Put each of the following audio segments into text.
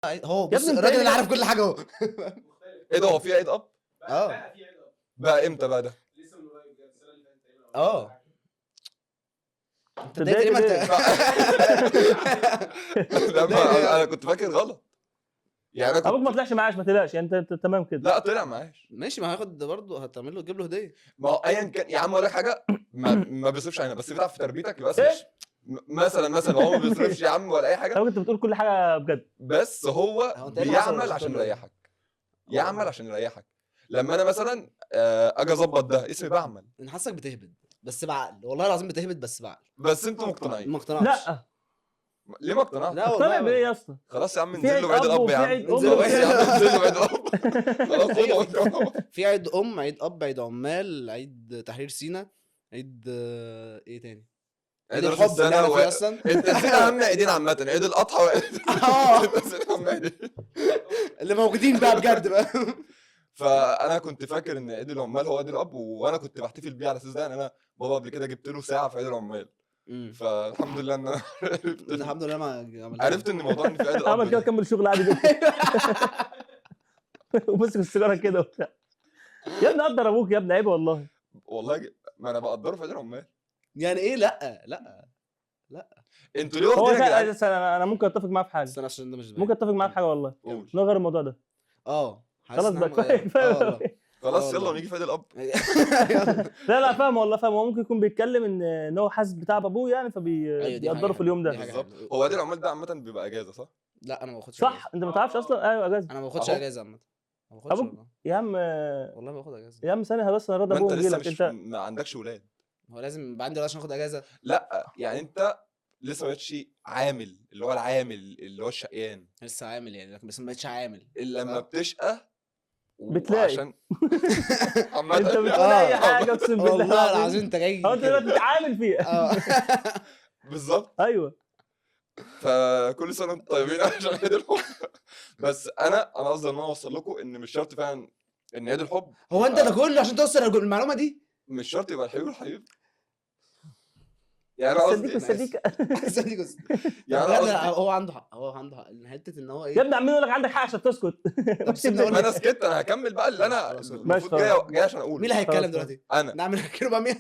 هو يا بص ابني انت الراجل ايه اللي ده؟ عارف كل حاجه اهو. ايه ده، هو في عيد اب اه بقى امتى بقى ده؟ لسه من قريب ده، السنه اللي فاتت تقريبا اه انت اتضايقت اتضايقت ليه؟ ليه؟ لا ما انا كنت فاكر غلط يعني. انا ابوك ما كنت طلعش معاش، ما تقلقش يعني، انت تمام كده. لا طلع معاش. ماشي، ما هاخد برضه، هتعمل له تجيب له هديه. ما هو ايا كان يا عم، اقول لك حاجه، ما بيصرفش علينا، بس بيتعب في تربيتك يبقى إيه؟ اسمش. مثلا هو ما بيصرفش يا عم ولا اي حاجه، طب انت بتقول كل حاجه بجد. بس هو هو انت ايه اللي حصل بيعمل عشان عشان تقول له إيه؟ يريحك. يعمل عشان يريحك. لما انا مثلا اجي اظبط ده اسمي بعمل. انا حاسك بتهبد بس بعقل، والله العظيم بتهبد بس بعقل. بس انتوا مقتنعين. ما اقتنعش. لا ليه ما اقتنعتش؟ لا اقتنع والله بايه يا اسطى؟ خلاص يا عم في انزل له عيد عيد اب الاب يا وفي عم. عيد انزل ام له بس يا عم انزل له عيد الاب. خلاص أيوة. خلاص. في عيد عيد اب، عيد عمال، عيد تحرير سينا، عيد ايه تاني؟ عيد راس الحب اللي السنة احنا فيه اصلا. انت نسيت اهم عيدين عامة، عيد الاضحى وعيد انت نسيت اهم عيدين. اللي موجودين بقى بجد بقى. فانا كنت فاكر ان عيد العمال هو عيد الاب، وانا كنت بحتفل بيه على اساس ده ان انا بابا قبل كده جبت له ساعة في عيد العمال. فالحمد لله ان انا الحمد لله ما عملتها. عرفت ان موضوع ان في عيد الاب عمل كده ده. كمل شغل عادي جدا. ومسك السيجاره كده وبتاع. يا ابني قدر ابوك يا ابني، عيب والله. والله ما انا بقدره في عيد العمال. يعني ايه؟ لا انتوا ليه هو واخدين يا جدعان؟ انا ممكن اتفق معاه في حاجه، استنى عشان ده مش ممكن اتفق معاه في حاجه والله، قول. نغير الموضوع ده. حاسس خلاص إن بقى أنا كفايه مغير. والله. كفايه. خلاص والله. يلا ونيجي في عيد الاب. لا فاهم والله، فاهم. هو ممكن يكون بيتكلم ان هو حاسس بتعب ابوه يعني، أيوة، دي فبيقدره حاجة في اليوم حلوة. ده. دي حاجة بالظبط. حلوة. هو عيد العمال ده عامة بيبقى اجازة صح؟ لا انا ما باخدش صح، اجازة. انت ما تعرفش اصلا. ايوه اجازه. انا ما باخدش أهو. اجازة عامة. ما باخدش ابوك والله. يا عم، والله باخد اجازة. يا عم ثانيه بس، انا راضي ما انت ابوه يجي لسه لك مش انت. ما عندكش ولاد. هو لازم يبقى عندي ولا عشان اخد اجازة؟ لا يعني انت لسه ما بقتش عامل، اللي هو العامل اللي هو الشقيان. لسه عامل يعني، لكن بس ما بقتش عامل. اللي لما صح؟ بتشقى بتلاقي. وعشان عامة انت بتقول اي حاجه اقسم بالله والله العظيم انت جاي هو انت كده. دلوقتي بتتعامل فيها. بالظبط. ايوه. فكل سنه وانتم طيبين عشان عيد الحب. بس انا قصدي ان انا اوصل لكم ان مش شرط فعلا ان عيد الحب هو انت ده كله عشان توصل المعلومة دي؟ مش شرط يبقى الحبيب والحبيب. يعني انا الصديق قصدي والصديقه. صدق يعني بجد انا قصدي هو عنده حق، هو عنده حق ان حته ان هو يا ايه. ابني عمال يقول لك عندك حق عشان تسكت. طب سيبني اقول ما انا لك. سكت، انا هكمل بقى اللي انا خلاص. المفروض ماشي، جاي عشان اقوله. مين اللي هيتكلم خلاص. دلوقتي؟ انا نعمل كده بقى مين؟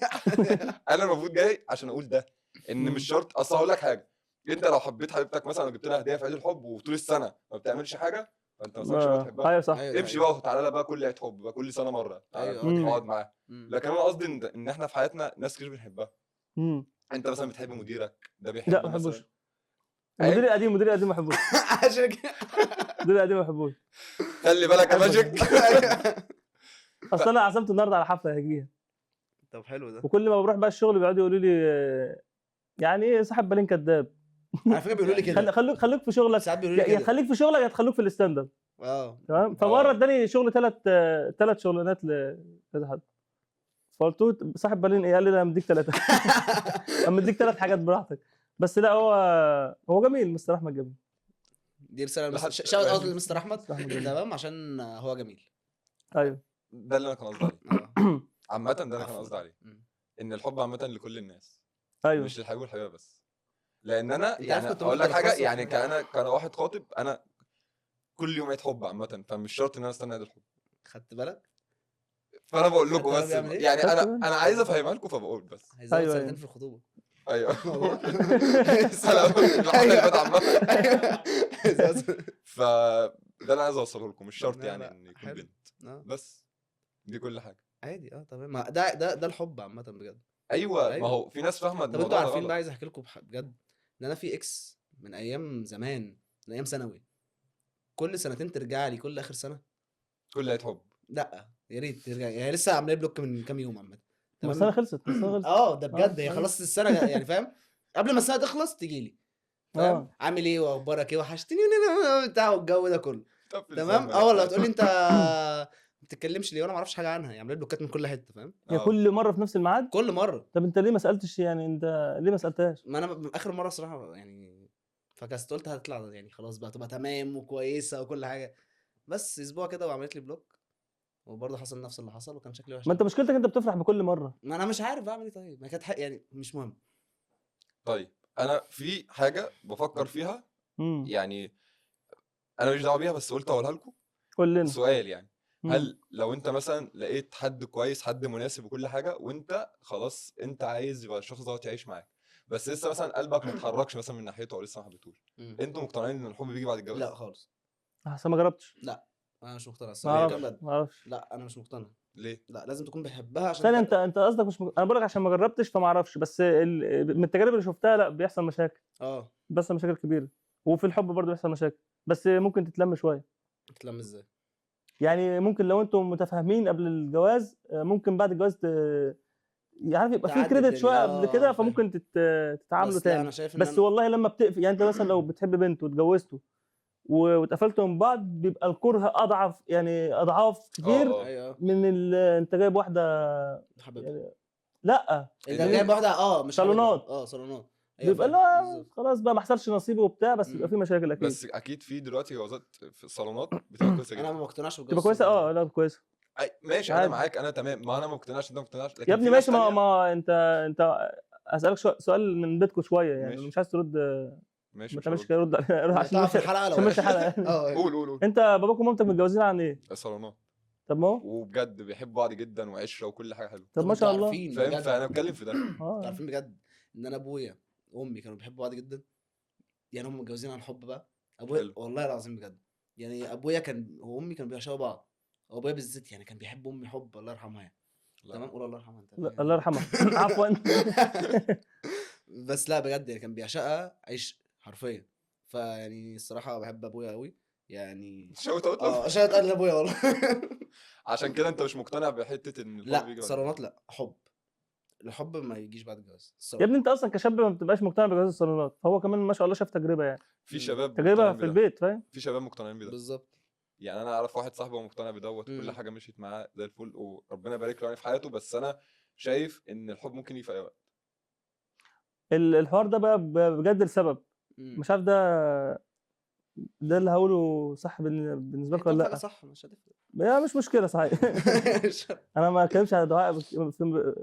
انا المفروض جاي عشان اقول ده ان مش شرط. اصل هقول لك حاجه، انت لو حبيت حبيبتك مثلا وجبت لها هديه في عيد الحب وطول السنه ما بتعملش حاجه، فانت ما صارش بتحبها. ايوه صح. أيوة. امشي بقى وتعالى لها بقى كل عيد حب بقى، كل سنه مره أيوة، دي اقعد حقيقة. معاها. لكن انا قصدي ان احنا في حياتنا ناس كتير بنحبها. انت مثلا بتحب مديرك، ده بيحب لا ما بحبوش. مثلا. المدير القديم، المدير القديم ما بحبوش. عشان كده. المدير القديم ما بحبوش. خلي بالك يا ماجيك. اصل انا عزمت النهارده على حفله هجيها، طب حلو ده. وكل ما بروح بقى الشغل بيقعدوا يقولوا لي يعني ايه صاحب بالين كذاب. على فكره بيقولوا لي كده. خليك في شغلك. ساعات بيقولوا لي يا كده. خليك في شغلك يا تخليك في الستاند اب. تمام. فمره اداني شغل ثلاث شغلانات لكذا حد، فقلت له صاحب بالين ايه؟ قال لي لا مديك ثلاثه. مديك ثلاث حاجات براحتك. بس لا هو جميل، مستر احمد جميل. دي رساله لحد- شاوت اوت لمستر مستر احمد. أحمد جميل. تمام عشان هو جميل. ايوه ده اللي انا كان قصدي عليه. اه. عامه ده اللي كان عفواً. قصدي عليه، ان الحب عامه لكل الناس، ايوه مش للحبيب والحبيبه بس. لان انا أنت يعني عارف كنت اقول ممكن لك حاجه، تلخصها يعني في- كان واحد خاطب، انا كل يوم عيد حب عامه، فمش شرط ان انا استنى عيد الحب. خدت بالك؟ فانا بقول لكم خدت بالك بس بيعمل إيه؟ يعني خدت انا بالك؟ انا عايز افهمها لكم فبقول بس. هيزود أيوة، سنتين أيوة. في الخطوبه. ايوه. والله. الحلقه اللي فاتت عامه. هيزود. فده اللي انا عايز اوصله لكم، مش شرط لا، يعني لا، ان يكون حلو. بنت بس. دي كل حاجه. عادي تمام. ما ده الحب عامه بجد. ايوه ما أيوة. هو في ناس فاهمه طب انتوا الموضوع ده عارفين بقى، غلط. عايز احكي لكم بجد ان انا في اكس من ايام زمان، من ايام ثانوي، كل سنتين ترجع لي كل اخر سنه. كل عيد حب. لا يا ريت ترجع، هي لسه عامله لي بلوك من كام يوم عامه. بس انا خلصت. ده بجد هي خلصت السنه يعني فاهم. قبل ما السنه تخلص تيجي لي فاهم. عامل ايه واخبارك ايه وحشتني بتاع الجو ده كله. تمام. والله تقول لي انت ما بتتكلمش ليه وانا ما اعرفش حاجه عنها، يعمل لي بلوكات من كل حته فاهم. هي كل مره في نفس الميعاد. كل مره. طب انت ليه ما سالتش؟ يعني انت ليه ما سالتهاش؟ ما انا اخر مره صراحه يعني فكست، قلت هتطلع يعني خلاص بقى تبقى تمام وكويسه وكل حاجه، بس اسبوع كده وعملت لي بلوك، وبرضه حصل نفس اللي حصل وكان شكلي وحش. ما انت مشكلتك انت بتفرح بكل مره. ما انا مش عارف اعمل ايه. طيب ما كانت يعني مش مهم. طيب انا في حاجه بفكر فيها. يعني انا مش دعوه بيها بس قلت اقولها لكم. قول لنا. سؤال يعني مم. هل لو انت مثلا لقيت حد كويس حد مناسب وكل حاجه وانت خلاص انت عايز يبقى الشخص دوت يعيش معاك بس لسه مثلا قلبك ما اتحركش مثلا من ناحيته او لسه ما حبيتهوش، انتوا مقتنعين ان الحب بيجي بعد الجواز؟ لا خالص. احسن ما جربتش. لا انا مش مقتنع ما الصراحه. اعرفش. بجد. ما اعرفش. لا انا مش مقتنع. ليه؟ لا لازم تكون بيحبها عشان ثاني انت قصدك مش انا بقول لك عشان ما جربتش فما اعرفش، بس من التجارب اللي شفتها لا بيحصل مشاكل، بيحصل مشاكل كبيره، وفي الحب برضه بيحصل مشاكل بس ممكن تتلم شويه. تتلم ازاي؟ يعني ممكن لو انتم متفاهمين قبل الجواز ممكن بعد الجواز يعني يبقى في تعدي كريدت الدنيا. شويه قبل كده فاهم. فممكن تتعاملوا بس لا تاني. انا شايف ان بس والله لما بتقفل يعني انت مثلا لو بتحب بنت واتجوزتوا واتقفلتوا من بعض بيبقى الكره اضعف، يعني اضعاف كتير ايوه من انت جايب واحده حبيبي. يعني لا اذا جايب واحده مش صالونات. حبيبها. صالونات. أيوة بيبقى فاهم. لا بالظبط. خلاص بقى ما حصلش نصيبه وبتاع، بس بيبقى في مشاكل اكيد. بس اكيد في دلوقتي جوازات في الصالونات بتبقى كويسه انا جدا. ما بقتنعش تبقى كويسه لا كويسه ماشي انا عادي. معاك انا تمام، ما انا ما مقتنعش انت ما مقتنعش لكن يا ابني في ناس ماشي. تانية- ما انت اسالك سؤال من بيتكم شويه يعني ماشي. مش عايز ترد ماشي ما مش تعملش هرد. كده، رد روح عشان تعرف الحلقه عشان ماشي حلقه يعني. قول قول قول. انت باباك ومامتك متجوزين عن ايه؟ الصالونات طب ما هو وبجد بيحبوا بعض جدا وعشره وكل حاجه حلوه طب ما شاء الله. عارفين فاهم، بجد. فانا بتكلم في ده. انتوا عارفين بجد ان انا ابويا وامي كانوا بيحبوا بعض جدا، يعني هم متجوزين عن حب بقى. ابويا حلو. والله العظيم بجد، يعني ابويا كان وامي كانوا بيعشقوا بعض، وابويا بالذات يعني كان بيحب امي حب الله يرحمها يعني. لا. تمام قول الله يرحمها انت. لا، الله يرحمها عفوا. بس لا بجد يعني كان بيعشقها عيش حرفيا. فيعني الصراحه بحب ابويا قوي يعني. شوت اوت عشان اتقل ابويا والله. عشان كده انت مش مقتنع بحته ان الحب لا بيجي بعد صالونات لا حب. الحب ما يجيش بعد الجواز يا ابني انت اصلا كشاب ما بتبقاش مقتنع بجواز الصالونات، فهو كمان ما شاء الله شاف تجربه يعني في شباب تجربه مقتنعين في بده. البيت فاهم. في شباب مقتنعين بده بالظبط. يعني انا اعرف واحد صاحبي مقتنع بدوت كل حاجه مشيت معاه زي الفل وربنا يبارك له يعني في حياته، بس انا شايف ان الحب ممكن يجي في اي وقت. الحوار ده بقى بجد السبب مش عارف ده اللي هقوله صح بالنسبه لك ولا لا؟ صح مش هتفرق. يا مش مشكله صحيح. انا ما اتكلمش على دعاء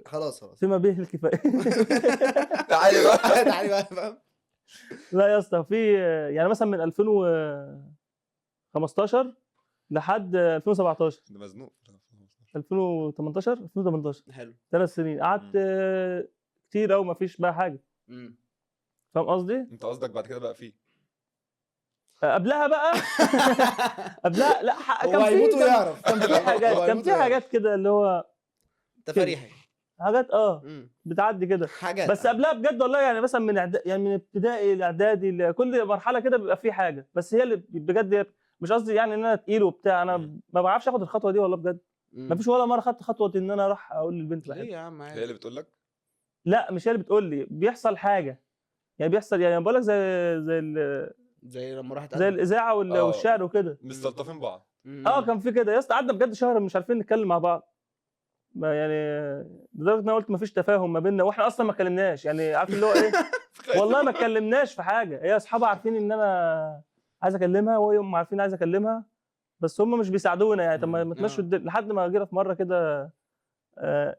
خلاص فيما به الكفايه. تعالي بقى تعالي بقى فاهم. لا يا اسطى في يعني مثلا من 2015 لحد 2017 ده مزنوق 2018 حلو. 3 سنين قعدت كتير قوي ما فيش بقى حاجه. فاهم قصدي؟ انت قصدك بعد كده بقى فيه قبلها بقى قبلها لا هو هيموت ويعرف. كان في حاجات كده اللي هو تفاريحي حاجات بتعدي كده حاجات. بس قبلها بجد والله يعني مثلا يعني من ابتدائي لاعدادي لكل مرحله كده بيبقى في حاجه، بس هي اللي بجد مش قصدي يعني ان انا تقيل وبتاع، انا ما بعرفش اخد الخطوه دي والله بجد. ما فيش ولا مره خدت خطوه ان انا اروح اقول للبنت ليه يا عم هي اللي بتقول لك؟ لا مش هي اللي بتقول لي، بيحصل حاجه يعني بيحصل يعني بقول لك زي لما راحت زي الاذاعه والشعر وكده مستلطفين بعض. كان في كده يا اسطى قعدنا بجد شهر مش عارفين نتكلم مع بعض يعني لدرجه ان انا قلت مفيش تفاهم ما بيننا واحنا اصلا ما اتكلمناش يعني عارف اللي هو ايه. والله ما اتكلمناش في حاجه، هي اصحابها عارفين ان انا عايز اكلمها وهم عارفين عايز اكلمها بس هم مش بيساعدونا يعني. طب ما تمشوا لحد ما جينا في مره كده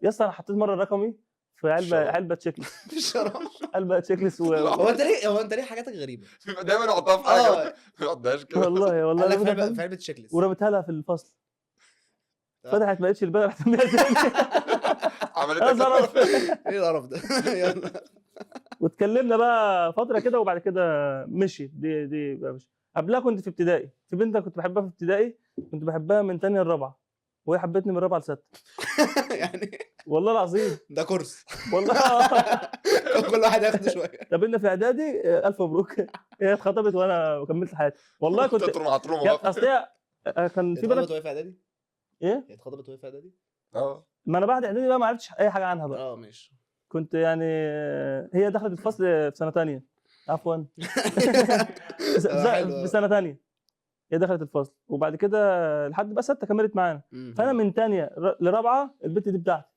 يا اسطى انا حطيت مره رقمي في علبه تشيك ليست. علبه تشيك ليست هو انت ليه حاجاتك غريبه؟ دايما نحطها في حاجه ما نحطهاش كده. والله في علبه تشيك ليست ورميتها لها في الفصل. فتحت ما لقيتش الباب رحت عملتها ظرف. ايه القرف ده؟ يلا. واتكلمنا بقى فتره كده وبعد كده مشيت دي بقى مشي. قبلها كنت في ابتدائي في بنت كنت بحبها في ابتدائي، كنت بحبها من ثانيه لرابعه وهي حبتني من رابعه لسته. يعني والله العظيم ده كورس والله. كل واحد ياخد شويه. قابلنا في اعدادي الف مبروك. هي اتخطبت وانا كملت حياتي والله كنت اصل هي كان في بنات. اتخطبت وهي في اعدادي؟ ايه؟ اتخطبت وهي في اعدادي؟ ما انا بعد اعدادي بقى ما عرفتش اي حاجه عنها بقى. ماشي. كنت يعني هي دخلت الفصل في سنه ثانيه عفوا في سنه ثانيه هي دخلت الفصل وبعد كده لحد بقى سته كملت معانا. فانا من ثانيه لرابعه البت دي بتاعتي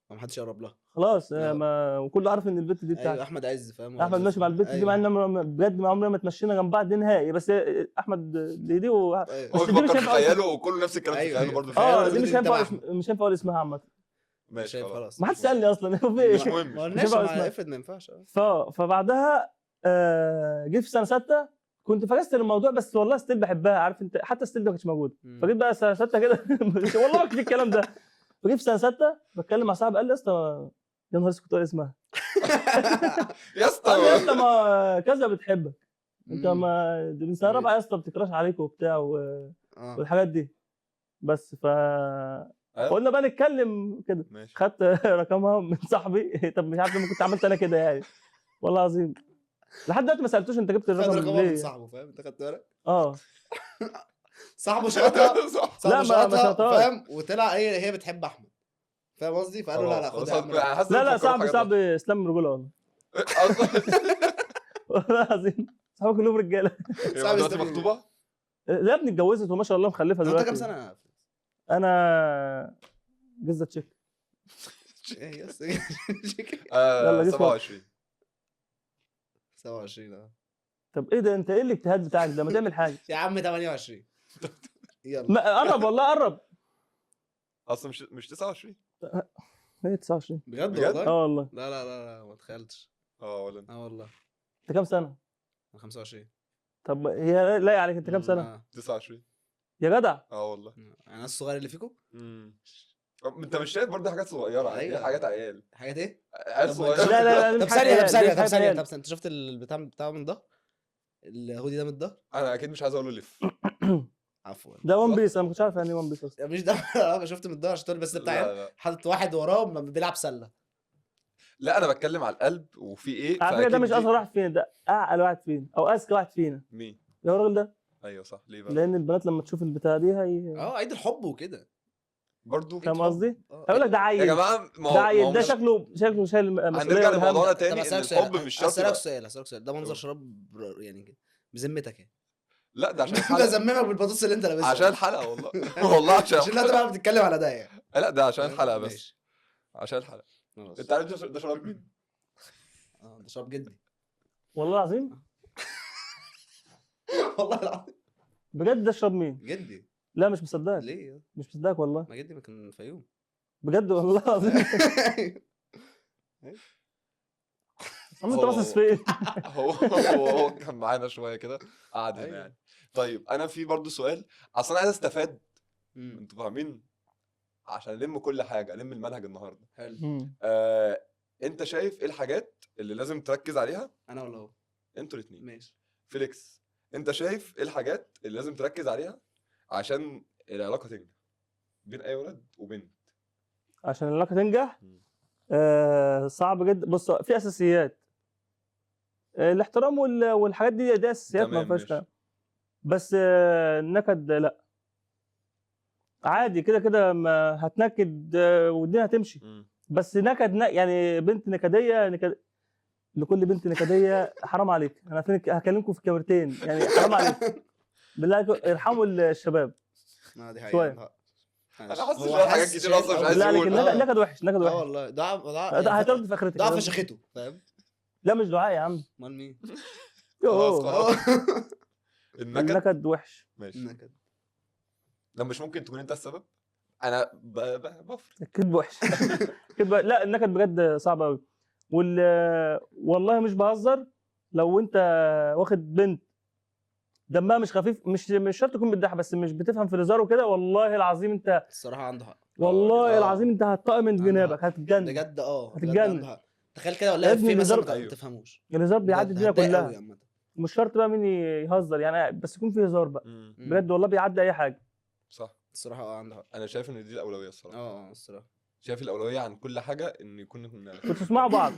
ما حدش يقرب لها خلاص وكله عارف ان البت دي بتاعتي. ايوه احمد عز فاهم. احمد ماشي مع البت دي مع ان بجد ما عمرنا ما اتمشينا جنب بعض نهائي بس احمد دي هو بيفكر في خياله وكله نفس الكلام في خياله برضه. دي مش هينفع اقول اسمها عامه. ماشي خلاص ما حدش سالني اصلا في مش ايه. مهم ما قلناش افرض ما ينفعش. فبعدها جيت في سنه 6 كنت فكست الموضوع، بس والله ستيل بحبها، عارف انت، حتى ستيل ما كانتش موجوده. فجيت بقى سنه 6 كده والله ما في الكلام ده. فجيت في سنه 6 بتكلم مع صاحبي، قال لي يا اسطى، يا نهار اسود، كنت اقول اسمها، يا قال لي يا اسطى اسطى ما كذا بتحبك انت، ما دي من سنه رابعه يا اسطى بتكراش عليك وبتاع والحاجات دي. بس قلنا بقى نتكلم كده، ماشي. خدت رقمها من صاحبي. طب مش عارف لما كنت عملت انا كده يعني، والله العظيم لحد دلوقتي ما سالتوش انت جبت خد الرقم رقمها من ليه. صاحبه، فاهم؟ انت خدت بالك؟ صاحبه شاطها، صح. لا، صاحبه ما شاطها، شاطهاش. فاهم؟ وطلع هي بتحب احمد، فاهم قصدي؟ فقالوا لا لا خلاص خدها يا عم. انا حاسس لا إنكم لا، بتفكروا في صاحبي حاجات اسلام رجوله والله. اصلا. والله العظيم صحابي كلهم رجاله. هي صعب دلوقتي يستمر. مخطوبه؟ لا ابني اتجوزت وما شاء الله مخلفه انت دلوقتي. كام سنه يا فلوس؟ انا جزة تشيك. ايه يس يلا جسمك. 27. 27 اه. طب ايه ده، انت ايه الاجتهاد بتاعك ده، ما تعمل حاجه. يا عم 28. يلا ما قرب والله قرب. اصلا مش 29. هي 29. بجد بجد؟ والله؟ اه والله. لا لا لا لا ما تخيلتش. ولا انت؟ اه والله. انت كام سنه؟ انا 25. طب هي لايق عليك، انت كام سنه؟ اه 29. يا جدع. والله. انا الصغير اللي فيكم. انت مش شايف برضه حاجات صغيره؟ أيوة. دي حاجات عيال. حاجات ايه؟ عيال طب صغيره. لا لا لا، طب مش حاجة ثانيه، عيال، طب ثانيه، مش طب حاجة ثانيه، عيال. طب ثانيه، انت شفت البتاع من ده؟ الهودي ده من ده؟ انا اكيد مش عايز اقول له لف. عفوا. ده ون بيس، انا ما كنتش عارف يعني ايه ون بيس اصلا. مش ده شفت من ده عشان تقول بس ده بتاع لا عيال. لا حاطط واحد وراه بيلعب سله. لا، انا بتكلم على القلب وفي ايه. على فكره ده فأكيد مش دي- اصغر واحد فينا، ده اعقل واحد فينا او اذكى واحد فينا. مين؟ ده هو الراجل ده. ايوه صح. ليه بقى؟ لان البنات لما تشوف البتاع دي هي عيد الحب وكده. برضه فاهم قصدي؟ اه. هيقول لك ده يا عيل، جماعه ما ده هو عيل، ده مش- شكله شايل مسؤوليه هنرجع والهم. لموضوعنا طب تاني ان اسالك سؤال، الحب مش شرط اسالك يبقى. سؤال، اسالك سؤال، ده منظر قول. شراب بذمتك كده، بذمتك يعني. لا ده عشان ده الحلقه. ذممك بالبطاطس اللي انت لابسها. عشان الحلقه والله. والله عشان عشان انت بقى بتتكلم على ده يعني. لا ده عشان الحلقه بس. ماشي. عشان الحلقه. خلاص. انت عارف ده شراب مين؟ ده شراب جدي. والله العظيم والله العظيم بجد ده اشرب مين؟ جدي. لا مش مصدقك، ليه؟ مش مصدقك والله، ما جدي ما كان الفيوم. بجد والله العظيم. عم انت هو- باصص فين؟ هو كان معانا شويه كده، قعد هنا أيوة. يعني. طيب انا في برضو سؤال، اصلا انا عايز استفاد، مم. انتوا فاهمين؟ عشان الم كل حاجه، الم المنهج النهارده. حلو. انت شايف ايه الحاجات اللي لازم تركز عليها؟ انا ولا هو؟ انتوا الاثنين. ماشي. فيليكس، انت شايف ايه الحاجات اللي لازم تركز عليها عشان العلاقه تنجح بين اي ولد وبنت؟ عشان العلاقه تنجح مم. صعب جدا. بص في اساسيات، الاحترام والحاجات دي اساسيات ما تمام، فيهاش ماشي. كلام. بس النكد لا، عادي كده كده ما هتنكد والدنيا هتمشي. بس يعني بنت نكديه لكل بنت نكديه حرام عليك. انا هكلمكم في كاميرتين يعني، حرام عليك بالله عليكم ارحموا الشباب دي حقيقة. شويه. انا حاسس ان حاجات كتير اصلا مش عايز بالله عليك يقول. النكد وحش، نكد وحش. والله ده هترد في اخرتك. ده فشخته، فاهم؟ لا مش دعاء يا عم. امال مين؟ خلاص يوه. خلاص. النكد النكد وحش. ماشي. النكد. ده مش ممكن تكون انت السبب؟ انا بفرق. الكذب وحش. لا النكد بجد صعب قوي. والله مش بهزر، لو انت واخد بنت دمها مش خفيف، مش شرط تكون بتضحك، بس مش بتفهم في الهزار وكده، والله العظيم انت، الصراحة عنده حق. والله آه. العظيم انت هتطقم من جنابك، هتتجنن بجد بجد هتتجنن. عنده حق. تخيل كده يا ولا ابني في مثلا الهزار- ما تفهموش. الهزار بيعدي الدنيا هتضايق كلها، قوي عامة. مش شرط بقى مين يهزر يعني، بس يكون في هزار بقى بجد، والله بيعدي اي حاجه. صح. الصراحة عنده حق. انا شايف ان دي الاولويه الصراحه. الصراحة شايف الاولويه عن كل حاجه ان يكون كنتوا تسمعوا بعض.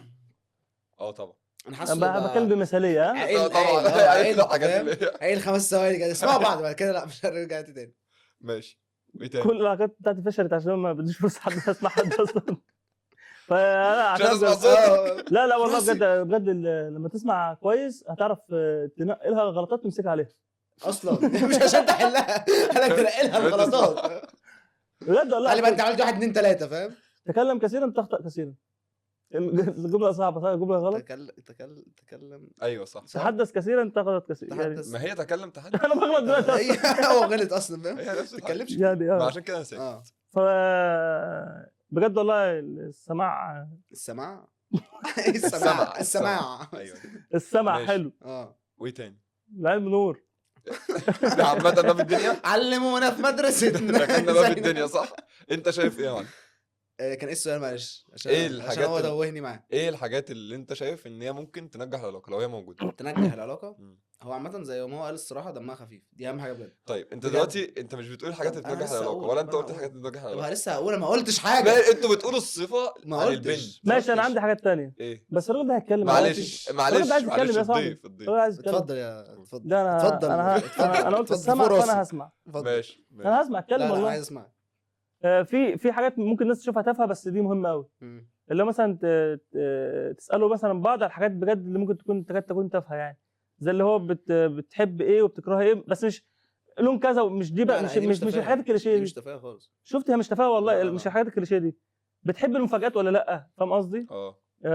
طبعا. انا حاسس انا بتكلم بمثاليه ها. عيل طبعا. عيل الحاجات فاهم؟ اللي هي عيل 5 ثواني كده اسمعوا بعض، بعد كده لا مش هنرجع تاني. ماشي. وايه تاني؟ كل العلاقات بتاعتي فشلت عشان ما بديش فرصه حد يسمع حد اصلا. فانا عشان عشان اسمع صوتك. لا والله راسي. بجد لما تسمع كويس هتعرف تنقي لها غلطات تمسك عليها. اصلا مش عشان تحلها، انا تنقي لها الغلطات. بجد والله. خلي بالك انت عملت 1 2 3 فاهم؟ تكلم كثيرا تخطأ كثيرا. الجمله صعبه صح، الجمله غلط. تكلم ايوه صح. تحدث كثيرا تغلط كثيرا يعني. تحدث. ما هي تحدث. انا بغلط دلوقتي هو غلط اصلا فاهم؟ هي نفس ما الحاجه. تتكلمش يعني ما عشان كده انا ساكت. ف بجد والله السماع السماع. السمع. السماع. ايوه. السمع ماشي. حلو. وايه تاني؟ العلم نور. ده عامه ده في الدنيا. علمونا في مدرستنا. ده كان ده في الدنيا صح. انت شايف ايه يا معلم؟ كان ايه السؤال معلش؟ عشان ايه عشان الحاجات هو توهني معاه. ايه الحاجات اللي انت شايف ان هي ممكن تنجح العلاقه لو هي موجوده؟ تنجح العلاقه. مم. هو عامه زي ما هو قال الصراحه دمها خفيف، دي اهم حاجه بجد. طيب انت بجد. دلوقتي انت مش بتقول الحاجات طب اللي أنا تنجح لسه العلاقه هقول، ولا طب انت أنا قلت الحاجات اللي تنجح طب العلاقه؟ لسه هقول، ما قلتش حاجه. انتوا بتقولوا الصفه ما عن قلتش. البنت. ماشي انا عندي حاجات تانية ايه؟ بس الراجل ده هيتكلم. معلش الراجل ده عايز يتكلم معلش يا صاحبي. الضيف الراجل عايز يتكلم. اتفضل يا اتفضل. ده انا اتفضل. انا قلت اتفضل السمع فوق راسي. فانا هسمع. اتفضل. ماشي انا هسمع اتكلم لا لا والله. عايز اسمع. في حاجات ممكن الناس تشوفها تافهه بس دي مهمه قوي. اللي هو مثلا تساله مثلا بعض على الحاجات بجد اللي ممكن تكون تافهه يعني، زي اللي هو بتحب ايه وبتكره ايه، بس مش لون كذا ومش دي بقى، مش الحاجات الكليشيه دي دي. مش تفاهه خالص. شفت هي مش تفاهه والله. لا لا مش لا. الحاجات الكليشيه دي. بتحب المفاجآت ولا لا؟ فاهم قصدي؟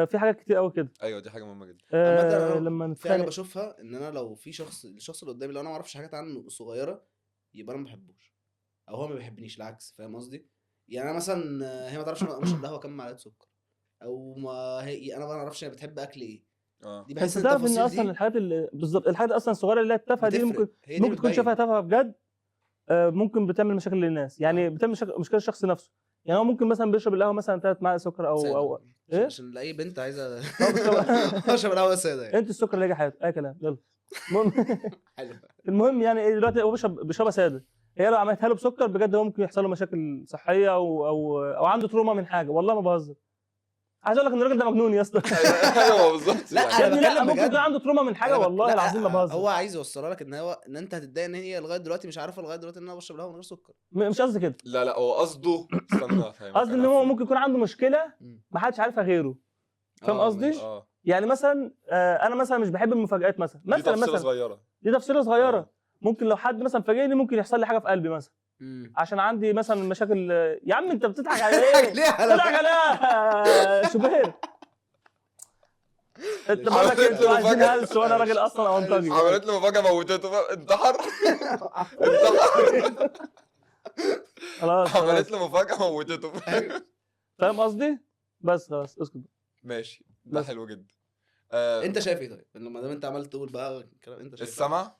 في حاجات كتير قوي كده. ايوه دي حاجه مهمه جدا. في لما حاجه نتخانق. بشوفها ان انا لو في الشخص اللي قدامي لو انا ما اعرفش حاجات عنه صغيره يبقى انا ما بحبوش، او هو ما بيحبنيش العكس. فاهم قصدي؟ يعني انا مثلا هي ما تعرفش انا بشرب قهوه كام معلقه سكر، او ما هي انا ما اعرفش هي بتحب اكل ايه. دي بحس انت ان تعرف ان التفاصيل اصلا دي الحاجات اللي بالظبط الحاجات اصلا الصغيره اللي هي التافهه دي بتفرق. هي دي ممكن تكون بتبين. شايفها تافهه بجد. ممكن بتعمل مشاكل للناس، يعني بتعمل مشكله للشخص نفسه. يعني هو ممكن مثلا بيشرب القهوه مثلا 3 معالق سكر او سادة. ايه عشان لاي بنت عايزه بتشرب- اشرب القهوه الساده يعني. انت السكر اللي يجي حياتك اي كلام. يلا المهم حلو. المهم يعني ايه دلوقتي هو بيشربها ساده. هي لو عملتها له بسكر بجد هو ممكن يحصل له مشاكل صحيه او عنده تروما من حاجه. والله ما بهزر. عايز اقول لك ان الراجل ده مجنون يا اسطى. ايوه بالظبط. لا، يا أنا ابني لا بتكلم ممكن بجد. يكون عنده تروما من حاجه والله العظيم ما بهزر. هو عايز يوصلها لك ان انت هتتضايق ان هي لغايه دلوقتي مش عارفه لغايه دلوقتي ان انا بشرب القهوه من غير سكر. مش قصدي كده. لا هو قصده استنى افهمك. قصدي ان هو ممكن يكون عنده مشكله مم. ما حدش عارفها غيره. فاهم قصدي؟ ماشي. يعني مثلا انا مثلا مش بحب المفاجآت مثلا دي تفصيلة مثلا صغيره. دي تفصيله صغيره. ممكن لو حد مثلا فاجئني ممكن يحصل لي حاجه في قلبي مثلا عشان عندي مثلا مشاكل. يا عم انت بتضحك على ايه؟ ليه بتضحك على ايه شوبير؟ انت بقول لك انتوا عايزين هلس وانا راجل اصلا انطجي. عملت له مفاجاه موتته انتحر. انتحر. خلاص عملت له مفاجاه موتته. فاهم قصدي؟ بس خلاص اسكت. ماشي ده بس. حلو جدا. انت شايف ايه طيب؟ لما دام انت عمال تقول بقى الكلام انت شايف السمع.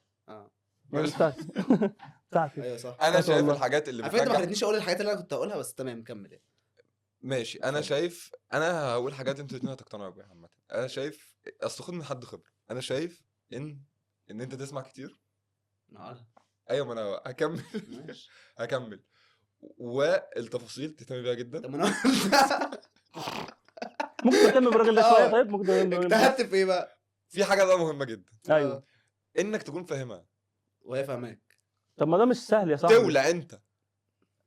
بتاعتي بتاعتي. ايوه صح. انا شايف والله. الحاجات اللي على فكره ما بتنجح. خلتنيش اقول الحاجات اللي انا كنت هقولها، بس تمام كمل يعني. ماشي انا شايف انا هقول حاجات انتوا الاثنين هتقتنعوا بيها عامه. انا شايف اصل خد من حد خبره. انا شايف ان انت تسمع كتير. ايوه ما انا هكمل. ماشي. هكمل. والتفاصيل تهتم بيها جدا. طب انا ممكن تهتم بالراجل ده شويه طيب؟ ممكن تهتم بالراجل ده. اجتهدت في ايه بقى؟ في حاجه بقى مهمه جدا ايوه انك تكون فاهمها. وهي فاهماك. طب ما ده مش سهل يا صاحبي. تولع انت.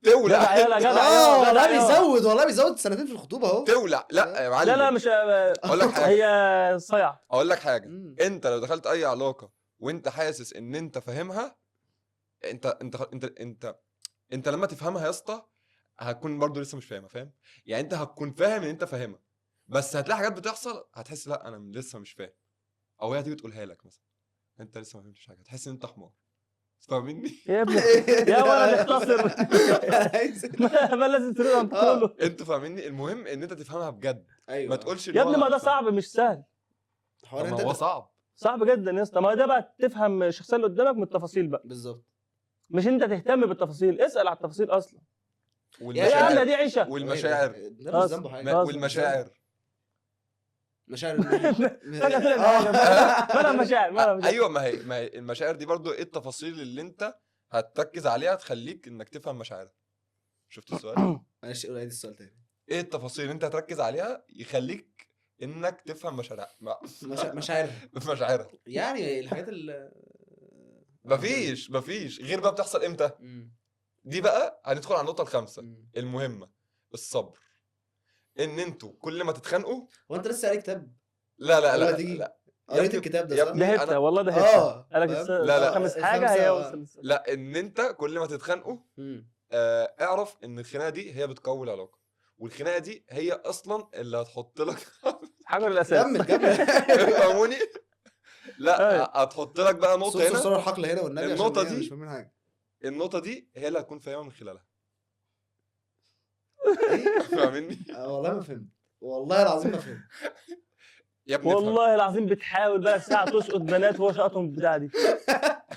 تولع جدع يلا جدع والله يلا. بيزود، والله بيزود سنتين في الخطوبه اهو. تولع. لا يا معلم. لا مش اقول لك حاجه. هي صيع. اقول لك حاجه. انت لو دخلت اي علاقه وانت حاسس ان انت فاهمها، انت لما تفهمها يا اسطى هتكون برضو لسه مش فاهمها. فاهم يعني؟ انت هتكون فاهم ان انت فاهمها بس هتلاقي حاجات بتحصل هتحس لا انا لسه مش فاهم، او هي هتيجي تقولها لك مثلا انت لسه ما فهمتش حاجه، هتحس ان انت حمار. فاهمني؟ يا ابني يا ولد اختصر. ما لازم تريد ان تقوله. انتوا فاهميني؟ المهم ان انت تفهمها بجد. ايوه ما تقولش يا ابني ما ده صعب مش سهل. حوار ما هو صعب. صعب جدا يا اسطى. ما ده بقى تفهم الشخصيه اللي قدامك من التفاصيل بقى. بالظبط. مش انت تهتم بالتفاصيل، اسال على التفاصيل اصلا. يا عم دي عيشه. والمشاعر. ده مش ذنبه حاجه. والمشاعر. مشاعر فجأة طلع مشاعر. ايوه ما هي المشاعر دي برضو ايه التفاصيل اللي انت هتركز عليها تخليك انك تفهم مشاعرك. شفت السؤال؟ معلش قول عيد السؤال تاني. ايه التفاصيل اللي انت هتركز عليها يخليك انك تفهم مشاعرها يعني الحاجات اللي مفيش غير بقى بتحصل امتى؟ دي بقى هندخل على النقطه الخامسه المهمه، الصبر. ان انتوا كل ما تتخانقوا. هو انت لسه قاري كتاب؟ لا قريت الكتاب ده يا صح؟ ابني ده هبته والله ده هبته. قال لك لا خامس حاجه هي لا ان انت كل ما تتخانقوا اعرف ان الخناقه دي هي بتقوي العلاقه، والخناقه دي هي اصلا اللي هتحط لك حاجه الاساس. كمل فاهموني؟ لا هتحط لك بقى نقطه هنا. صور الحقل هنا والنبي. النقطه دي مش فاهمين حاجه. النقطه دي هي اللي هتكون فاهمها من خلالها. فاهمني؟ والله ما فهمت، والله العظيم ما فهمت. يا ابني افهم. والله العظيم بتحاول بقى ساعه تشقط بنات وهو شقطهم البتاعه دي.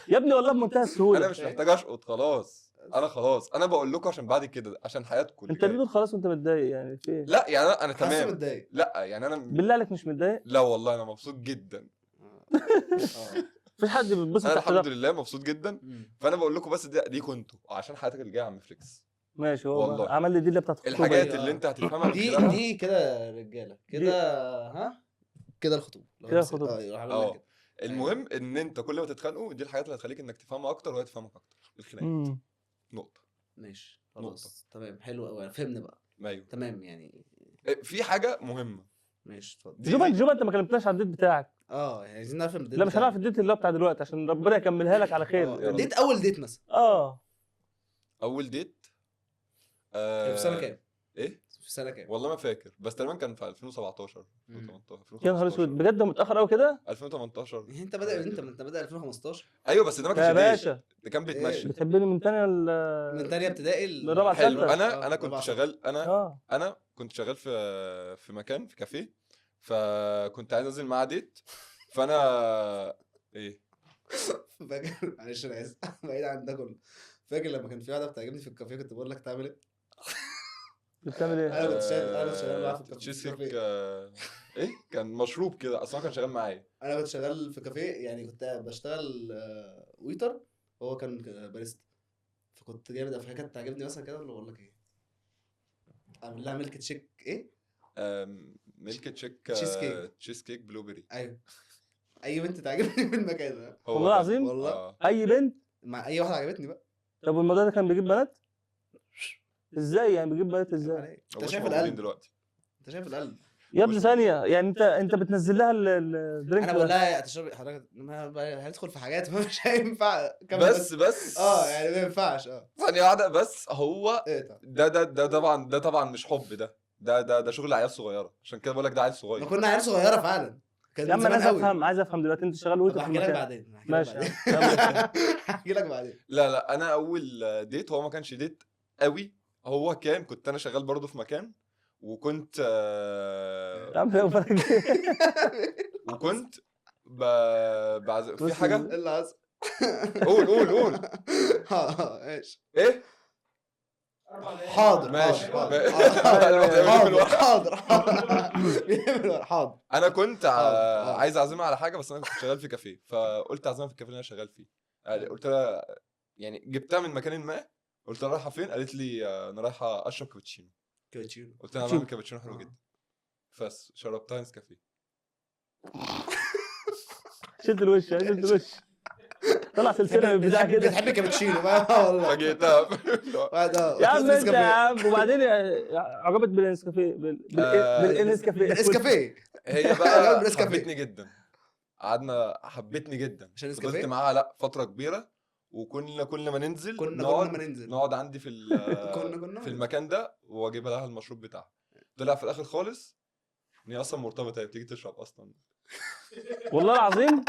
يا ابني والله بمنتهى انا السهوله. مش محتاج اشقط خلاص، انا خلاص انا بقول لكم عشان بعد كده عشان حياتكم انت بتقول خلاص وانت متضايق يعني في ايه؟ لا يعني انا حاسه تمام. متضايق. لا يعني انا بالله عليك مش متضايق؟ لا والله انا مبسوط جدا. مفيش حد بيتبسط انا تحت الحمد ضغط. لله مبسوط جدا. فانا بقول لكم بس دي كنتوا عشان حياتك اللي جايه يا عم فليكس. ماشي هو والله. بقى عمل لي دي اللي بتاعت الخطوبه الحاجات دي. اللي انت هتفهمها من دي خلالها. دي كده رجاله كده. ها كده الخطوبه لو كده بس- الخطوبة. يروح عامل لك اه كده. المهم ان انت كل ما تتخانقوا دي الحاجات اللي هتخليك انك تفهمها اكتر وهي تفهمك اكتر. الخناقات امم نقطه. ماشي خلاص تمام حلو قوي فهمنا بقى. ايوه تمام يعني. في حاجه مهمه. ماشي اتفضل. دي جوبا زي- جوبا انت ما كلمتناش على الديت بتاعك. يعني عايزين نعرف الديت لا مش هنعرف بتاعك. الديت اللي هو بتاع دلوقتي عشان ربنا يكملها لك على خير. يلا. ديت اول ديت مثلا. اول ديت في سنه كام؟ ايه في سنه كام؟ والله ما فاكر بس تقريبا كان في 2017 مم. 2018 يا نهار اسود بجد متاخر قوي كده 2018. انت بدأ 2015 ايوه بس ده ما يا كانش ديت، باشا. ده كان بيتمشى. بتحبني من تانية من تانية ابتدائي للرابعة حلو. الثالثة. انا كنت شغال انا كنت شغال في مكان في كافيه، فكنت عايز انزل معاه ديت. فانا ايه فاكر معلش انا اسف بعيد عن ده كله. فاكر لما كان في واحده بتعجبني في الكافيه كنت بقول لك تعمل ايه؟ بتعمل ايه؟ انا كنت شغال معاه في الكافيه. تشيز كيك ايه كان مشروب كده اصلا كان شغال معايا. انا كنت شغال في كافيه يعني كنت بشتغل ويتر. هو كان باريستا. فكنت جامد فهي كانت تعجبني مثلا كده اللي بقول لك ايه؟ اعمل لها ميلك تشيك ايه؟ ميلك تشيك تشيز كيك. تشيز كيك بلو بيري. ايوه اي بنت تعجبني في المكان ده. هو والله ده. العظيم؟ والله اي بنت؟ مع اي واحده عجبتني بقى. طب والموضوع ده كان بيجيب بنات؟ ازاي يعني بيجيب بنات ازاي؟ عليك. هو انت مش شايف موجودين القلب. دلوقتي. انت شايف القلب. يا ابني مش ثانية يعني انت بتنزل لها الدرينك انا بقول لها هتشربي حضرتك هندخل في حاجات مش هينفع كمل بس يعني ما ينفعش ثانية واحدة بس. هو ايه طب ده طبعا مش حب ده شغل عيال صغيرة عشان كده بقول لك ده عيل ما صغير. كنا عيال صغيره فعلا. كان يا عم من انا زمان عايز قوي. افهم دلوقتي انت شغال طب ويتر في احكي لك المكان. بعدين ماشي احكي لك بعدين. لا انا اول ديت هو ما كانش ديت قوي. هو كنت انا شغال برضه في مكان وكنت يا عم يا فرق. وكنت بعزق في بص حاجة. ايه اللي حصل؟ قول ايش؟ ايه حاضر ماشي. حاضر حاضر. انا كنت حاضر. عايز اعزمها على حاجه بس انا كنت شغال في كافيه فقلت اعزمها في الكافيه اللي انا شغال فيه. قلت لها يعني جبتها من مكان ما. قلت لها رايحه فين؟ قالت لي انا رايحه اشرب كابتشينو. كابتشينو. قلت لها انا بعمل كابتشينو حلو جدا. بس شربتها نسكافيه. شد الوش طلع سلسله من البتاع كده. بتحب الكابتشينو بقى والله. فجيتها يا عم انت يا عم وبعدين عجبت بالنسكافيه بالاسكافيه. هي عجبت بقى بالنسكافيه. حبتني جدا. حبتني جدا عشان فضلت نسكافيه؟ معاها لا فتره كبيره. كل ما ننزل كنا ما ننزل نقعد عندي في كنا في المكان ده واجيب لها المشروب بتاعها. طلع في الاخر خالص ان هي اصلا مرتبطه، هي بتيجي تشرب اصلا. والله العظيم.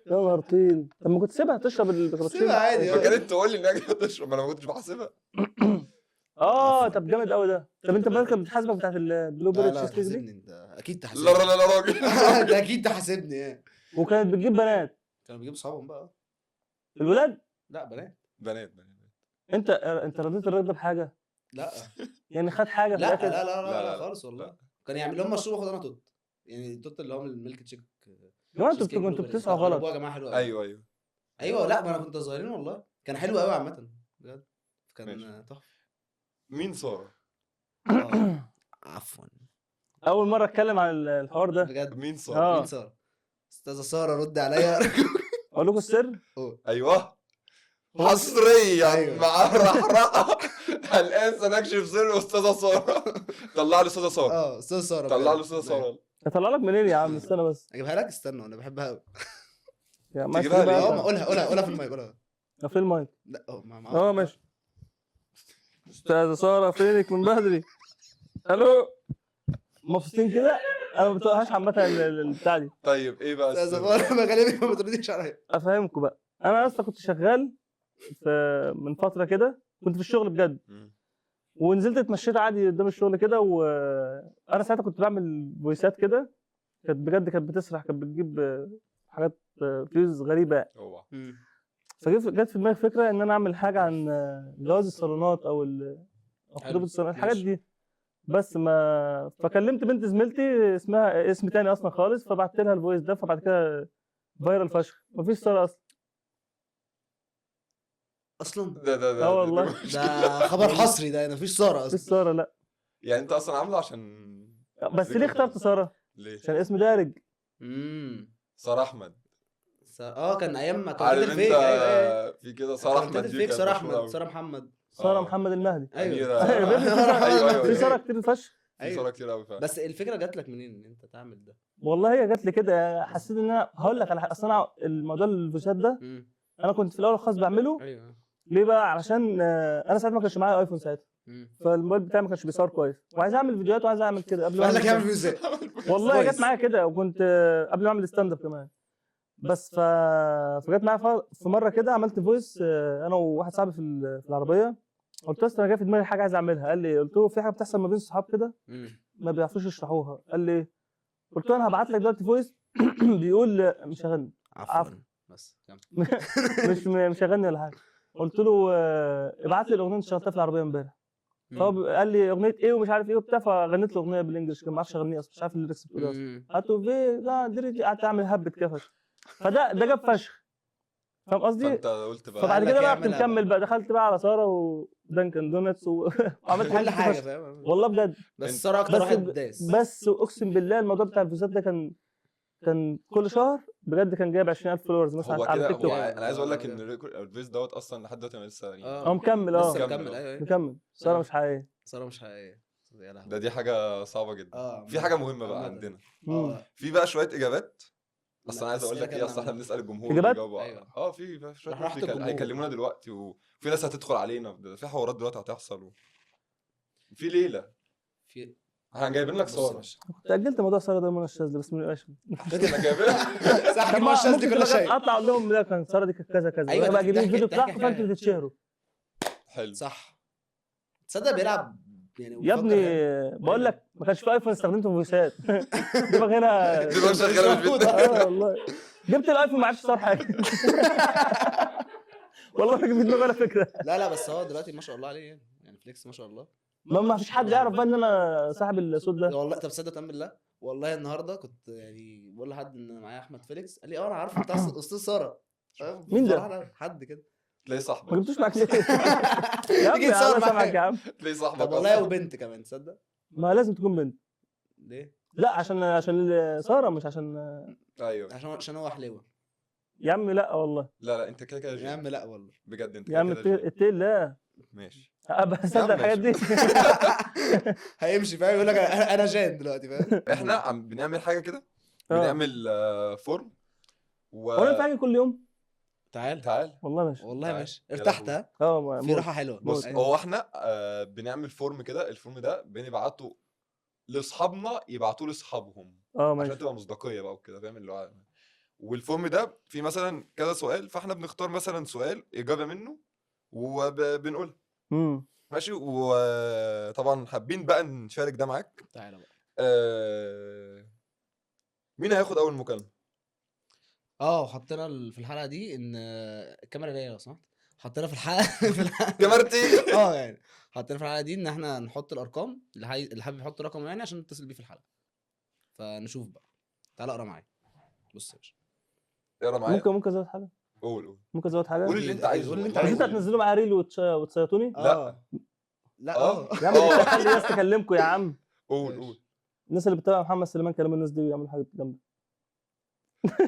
يا نهار طين. طب ما كنت سيبها تشرب الكابتشينو سيبها عادي. فكانت تقول لي ان هي جايه تشرب انا ما كنتش بحاسبها. طب جامد قوي ده. طب انت بالك بتحاسبك بتاعت البلو بيري لا تشيز كيك دي؟ تحاسبني انت اكيد لا تحاسبني. لا راجل. ده اكيد تحاسبني يعني. وكانت بتجيب بنات كانوا بيجيبوا صحابهم بقى. الولاد؟ لا بنات. بنات انت رضيت الراجل ده بحاجه؟ لا يعني خد حاجه في لا الاخر؟ لا لا لا لا، لا خالص والله. كان يعمل لهم مشروب واخد انا توت. يعني التوت اللي هو من الميلك تشيك. يا جماعه تشيز كيك انتوا بلو بيري. بتسعوا غلط. جربوها يا جماعه حلو قوي. ايوه ايوه لا ما انا كنت صغيرين والله. كان حلو قوي عامه بجد. كان ماشي. تحفه. مين ساره؟ عفوا. اول مره اتكلم عن الحوار ده. بجد مين ساره؟ مين ساره؟ استاذه ساره رد عليا. اقول لكم السر. ايوه حصريا أيوة. مع الرحرحه. الان سنكشف سر استاذه ساره. طلع لي استاذه ساره. استاذه ساره. طلع بجد. لي استاذه ساره. اطلع لك منين يا عم؟ استنى بس. اجيبها لك استنى انا بحبها قوي. يا ما تجيبها لي؟ ما قولها في المايك قولها. في المايك. لا مع ماشي. استاذه ساره فينك من بدري؟ الو. مبسوطين كده؟ انا ما بتوقعش عامه البتاع دي. طيب ايه بقى استاذه السر؟ ساره ما غالبا ما بترديش عليا. افهمكم بقى. انا اصلا كنت شغال من فتره كده. كنت في الشغل بجد. ونزلت اتمشيت عادي قدام الشغل كده وانا ساعتها كنت بعمل فويسات كده كانت بجد كانت بتسرح، كانت بتجيب حاجات فيوز غريبه. اوعى. فجت في دماغي فكره ان انا اعمل حاجه عن جواز الصالونات او حلو، خطوبه الصالونات، الحاجات ماشي. دي. بس ما فكلمت بنت زميلتي اسمها اسم تاني اصلا خالص، فبعت لها الفويس ده، فبعد كده فايرال فشخ، مفيش ساره اصلا. اصلا ده والله. ده خبر حصري، ده مفيش ساره مفيش اصلا. ساره، لا. يعني انت اصلا عامله عشان بس ليه اخترت ساره؟ ليه؟ عشان اسم دارج. سارة احمد. كان ايام ما كان عارف تويتر انت فيك. ايوه في كده سارة كان احمد تويتر دي فيك، كانت ساره مشهورة احمد، أوي. ساره محمد. ساره محمد المهدي. ايوه أميرة. يا بنتي في ايوه ايوه في ايوه ساره كتير فشخ. في سارة كتير قوي فعلا. بس الفكره جات لك منين ان انت تعمل ده؟ والله هي جات لي كده، حسيت ان انا هقول لك على اصل انا الموضوع الفويسات ده انا كنت في الاول خالص بعمله. ايوه. ليه بقى؟ علشان انا ساعتها ما كانش معايا ايفون ساعتها، فالموبايل بتاعي ما كانش بيصور كويس، وعايز اعمل فيديوهات وعايز اعمل كده قبل ما فقال لك أعمل اعمل كده. فيوزات. والله كويس. جت معايا كده، وكنت قبل ما اعمل ستاند اب كمان. بس فجت معايا في مره كده عملت فويس انا وواحد صاحبي في العربيه. قلت له انا جاي في دماغي حاجه عايز اعملها. قال لي، قلت له في حاجه بتحصل ما بين الصحاب كده ما بيعرفوش يشرحوها. قال لي ايه؟ قلت له انا هبعت لك دلوقتي فويس بيقول مش هغني. عفوا. بس مش هغني ولا حاجه. قلت له ابعت لي الاغنيه اللي شغلتها في العربيه امبارح. فهو قال لي اغنيه ايه ومش عارف ايه وبتاع، فغنيت له اغنيه بالانجلش، كان ما اعرفش اغنيها اصلا، مش عارف الليركس بتقول ايه اصلا. هاتوا في لا دريتي، قعدت اعمل هبت كده فشخ. فده جاب فشخ، فاهم قصدي؟ فانت قلت بقى فبعد قال لك كده بقى اعملها رحت مكمل بقى، دخلت بقى على ساره ودانكن دونتس وعملت كل حاجات حاجه فشخ. فاهم. والله بجد. بس ساره اكتر واحد بس داس. بس اقسم بالله الموضوع بتاع الفيزات ده كان كل شهر بجد كان جايب 20,000 فولورز مثلا هو على كده. تيك توك. انا عايز اقول لك ان الفيس دوت اصلا لحد دلوقتي انا لسه يعني هو مكمل لسه مكمل. مكمل. ايوه مكمل. ساره مش حقيقيه. ساره مش حقيقيه. يا لهوي. دي حاجه صعبه جدا. في حاجه مهمه بقى عندنا، في بقى شويه اجابات. اصل انا عايز اقول لك ايه، اصل احنا بنسال الجمهور إجابات؟ بيجاوبوا. أيوة. في شويه راحة ناس الجمهور. هيكلمونا دلوقتي، وفي ناس هتدخل علينا، في حوارات دلوقتي هتحصل في ليله في هنجايبين لك ساره. كنت اجلت موضوع ساره ده من الشاذلي بس ماشي. احنا جايبينها. صح طب ما الشاذ دي ممكن كل تبقى شيء. اطلع اقول لهم لا كان ساره دي كانت كذا كذا، أيوة، ايوه بقى جايبين تحكي- الفيديو تحكي بتاعكم فانتوا حكاية. تتشهروا. حلو. صح. تصدق بيلعب يعني يا بيفكر ابني يعني. بقول لك ما كانش في ايفون استخدمته في فويسات. دماغ هنا. دماغ شغاله مش بنت. والله جبت الايفون ما عرفش صار حاجه. والله ما جبت دماغي ولا فكره. لا بس هو دلوقتي ما شاء الله عليه يعني فليكس ما شاء الله. ما فيش حد يعرف بقى ان انا صاحب الصوت ده. والله طب تصدق تأمن بالله، والله النهارده كنت يعني بقول لحد ان معايا احمد فيليكس، قال لي انا عارفه بتاع استاذ ساره. مين ده؟ بصراحة حد كده. تلاقي ما صاحبك. جبتوش معاك ليه؟ يا تيجي ابني تصور الله يسامحك معايا. يا عم. تلاقي صاحبك. طب والله وبنت كمان تصدق. ما لازم تكون بنت. ليه؟ لا عشان ساره مش عشان. ايوه عشان هو حلوه. يا عم لا والله. لا انت كده يا جيم. عم لا والله. بجد انت يا عم كده جيم. التيل لا. ماشي. بصدق الحاجات دي. هيمشي فاهم، يقول لك انا جاد دلوقتي فاهم. احنا بنعمل حاجه كده، بنعمل فورم هو انت حاجه كل يوم؟ تعال والله ماشي. والله تعال. ماشي يلا ارتحت بينا. ها. في راحه حلوه. بص أيوة. هو احنا بنعمل فورم كده، الفورم ده بنبعته لاصحابنا يبعتوه لاصحابهم عشان ماشي. تبقى مصداقيه بقى وكده، فاهم اللي هو. والفورم ده فيه مثلا كذا سؤال، فاحنا بنختار مثلا سؤال اجابه منه وبنقولها. ماشي. وطبعا حابين بقى نشارك ده معاك. تعالى بقى. مين هياخد اول مكالمه؟ حطينا في الحلقه دي ان الكاميرا ليا لو سمحت. حطينا في الحلقه كاميرتي. يعني حطينا في الحلقه دي ان احنا نحط الارقام اللي حابب يحط رقم يعني عشان نتصل بيه في الحلقه. فنشوف بقى. تعالى اقرا معايا. بص يا باشا. اقرا معايا. ممكن ازود حاجه. قول. ممكن ازود حاجه. قول اللي انت عايزه. قول اللي انت مش عايزه. انت هتنزلوا معايا ريل وتصيطوني؟ لا. يا عم خلي الناس تكلمكم يا عم. قول. الناس اللي بتتابع محمد سليمان كلموا الناس دي ويعملوا حاجه جامده.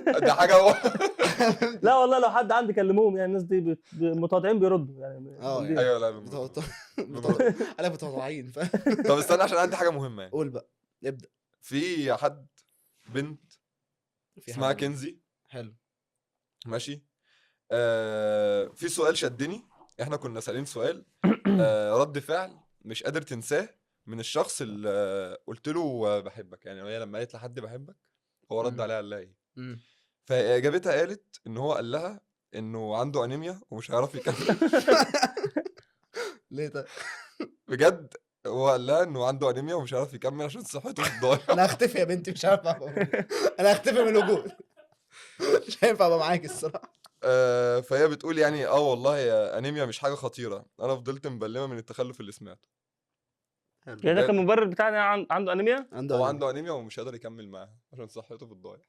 ده حاجه لا والله لو حد عندي كلموهم، يعني الناس دي متواضعين بيردوا يعني. ايوه لا انا متواضعين فاهم. طب استنى عشان عندي حاجه مهمه يعني. قول بقى ابدا. في حد بنت اسمها كنزي. حلو. ماشي. في سؤال شدني، احنا كنا سالين سؤال رد فعل مش قادر تنساه من الشخص اللي قلت له بحبك، يعني هي لما قالت لحد بحبك هو رد عليها قال لها ايه؟ فاجابتها قالت ان هو قال لها انه عنده انيميا ومش هيعرف يكمل. ليه ده؟ بجد هو قال لها انه عنده انيميا ومش عارف يكمل عشان صحته بتضيع. انا هختفي يا بنتي، مش عارف انا هختفي من الوجود. مش هينفع ابقى معاك الصراحه. فهي بتقول يعني والله يا انيميا مش حاجه خطيره، انا فضلت مبلمه من التخلف اللي سمعته. يعني ده كان مبرر بتاعنا عنده انيميا. هو عنده انيميا ومش قادر يكمل معاها عشان صحته بتضيع.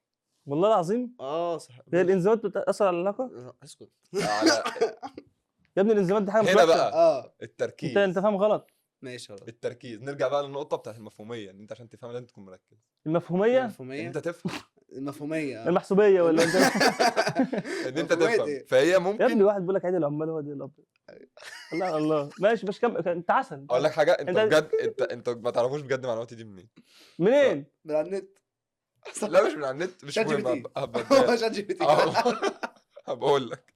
والله العظيم. صح. هي الانزيمات بتاثر على العلاقه. اسكت. على يا ابني الانزيمات دي حاجه مش هنا وحشة. بقى التركيز. انت فاهم غلط. ماشي خلاص. التركيز، نرجع بقى للنقطه بتاعت المفهوميه، ان انت عشان تفهم لازم تكون مركز. المفهوميه. المفهوميه. ان انت تفهم. المفهوميه. المحسوبيه ولا انت؟ ان انت مفهومية تفهم. إيه؟ فهي يا ابني ممكن واحد بيقول لك عيد العمال هو دي الابيض. الله الله ماشي مش كم انت عسل. اقول لك حاجه، انت انت- بجد انت ما تعرفوش بجد معلوماتي دي منين. منين؟ من على النت. لا مش من على النت، مش شات جي مهم. بي تي. هبقى هو شات جي بي تي. هبقول لك.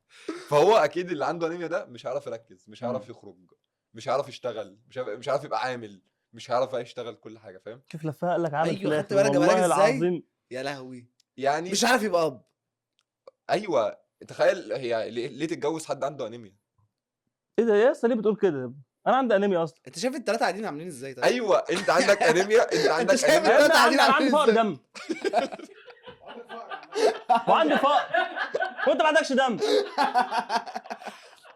فهو اكيد اللي عنده انيميا ده مش هيعرف يركز، مش هيعرف يخرج، مش هيعرف يشتغل، مش عارف يبقى عامل، مش هيعرف يشتغل كل حاجه، فاهم؟ شوف لفها قال لك عامل أيوة، في الآخر. خدت بالك والله إزاي؟ العظيم. يا لهوي. يعني مش عارف يبقى اب. ايوه تخيل، هي ليه تتجوز حد عنده انيميا؟ ايه ده يا اسطى ليه بتقول كده يا ابني؟ انا عندي انيميا اصلا. انت شايف الثلاثه قاعدين عاملين ازاي؟ طيب ايوه انت عندك انيميا، انت عندك شايف انيميا. يا ابني قاعدين انا عاملين عندي فقر إزاي؟ دم وعندي فقر وانت ما عندكش دم.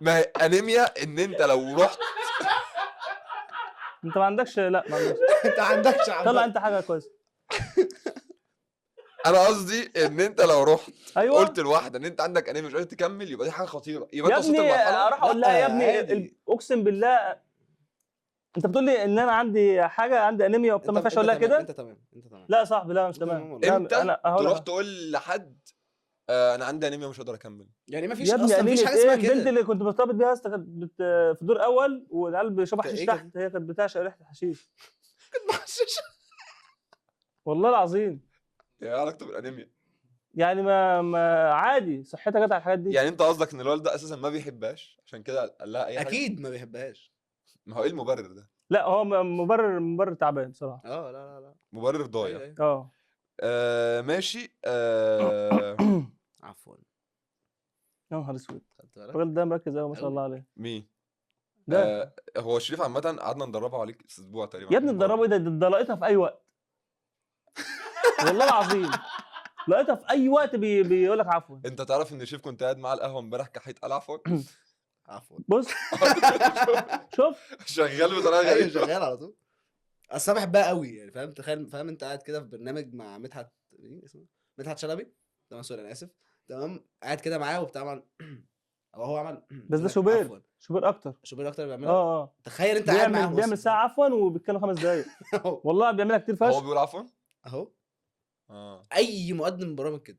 ما هي انيميا ان انت لو رحت انت ما عندكش. لا ما عندكش. انت عندكش طلع انت حاجه كويسه. انا قصدي ان انت لو رحت ايوه قلت لواحده ان انت عندك انيميا مش قادر تكمل، يبقى دي حاجه خطيره، يبقى يا انت وصلت ابني لمرحله. اروح اقول لها يا ابني عادي. اقسم بالله انت بتقول لي ان انا عندي حاجه، عندي انيميا وبتاع، ما ينفعش اقول لها كده. انت تمام. لا يا صاحبي لا مش انت تمام. تمام لا انت انا هقول تروح لك. تقول لحد انا عندي انيميا مش هقدر اكمل. يعني ما فيش يا ابني اصلا، مفيش انيميا حاجه ايه؟ اسمها البنت كده. اللي كنت مرتبط بيها اصلا كانت في دور اول والعيال بيشربوا كانت حشيش ايه تحت، هي كانت بتعشق ريحه الحشيش. محشش. والله العظيم. ايه علاقته بالانيميا؟ يعني ما عادي صحتها جت على الحاجات دي. يعني انت قصدك ان الولد ده اساسا ما بيحبهاش عشان كده قال لها اي حاجه؟ اكيد ما بيحبهاش. ما هو ايه المبرر ده؟ لا هو مبرر تعبان صراحه. لا. مبرر أيوة، ضايع. أيوة. ماشي. عفوا. يا نهار اسود. خدت بالك؟ الراجل ده مركز قوي ما شاء الله عليه. مين؟ ده هو شريف عامة قعدنا ندربه عليك اسبوع تقريبا. يا ابني تدربه ايه ده لقيتها في اي وقت. والله العظيم لقيتها في اي وقت بيقول لك عفوا. انت تعرف ان شريف كنت قاعد معاه القهوه امبارح كحيت قال عفوا. عفوا. بص شوف شغال بطريقه ايوه غريبه. شغال على طول. اصل انا بحبها قوي يعني، فاهم؟ تخيل، فاهم انت قاعد كده في برنامج مع مدحت، ايه اسمه؟ مدحت شلبي. تمام سوري انا اسف. تمام قاعد كده معاه وبتاع او هو عمل بس ده يقول لك عفواً. شوبير اكتر. شوبير اكتر بيعملها. اه تخيل انت قاعد معاه بيعمل ساعه عفوا وبيتكلم 5 دقايق. والله بيعملها كتير هو فشخ. بيقول عفوا. اهو. اه اي مقدم برامج كده.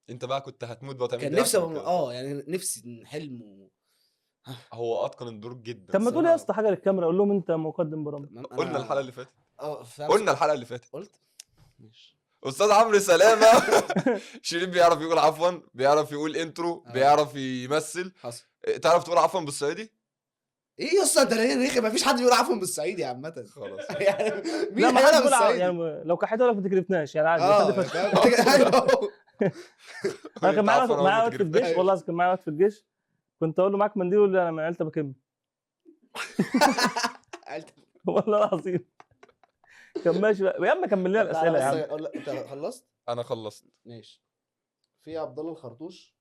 انت بقى كنت هتموت بقى تعمل كان كده نفسي عشان كده. يعني نفسي حلم هو اتقن الدور جدا. طب ما تقول يا الصراحة. اسطى حاجه للكاميرا، قول لهم انت مقدم برامج. قلنا الحلقه اللي فاتت. فاهم؟ قلنا الحلقه اللي فاتت. قلت ماشي. استاذ عمرو سلامه. شريف بيعرف يقول عفوا، بيعرف يقول انترو، بيعرف يمثل. حصل. تعرف تقول عفوا بالصعيدي؟ ايه يا اسطى انت ليه رخي؟ مفيش حد بيقول عفوا بالصعيدي عامة. خلاص. يعني مين لا ما هيقولها حدش بيقول بالصعيدي؟ يعني لو كحيتها لك ما تكرفناش يعني عادي. حد فشخ. فاهم؟ أيوه. انا كان معايا عفواً أول ما وقت في تجربناش. الجيش، والله العظيم كان معايا وقت في الجيش. كنت اقول له معاك منديل يقول لي انا من عيلتي بكم. والله العظيم كان ماشي بقى. يا عم كمل لنا الاسئله يا عم. انت خلصت؟ انا خلصت. ماشي. في عبد الله الخرطوش.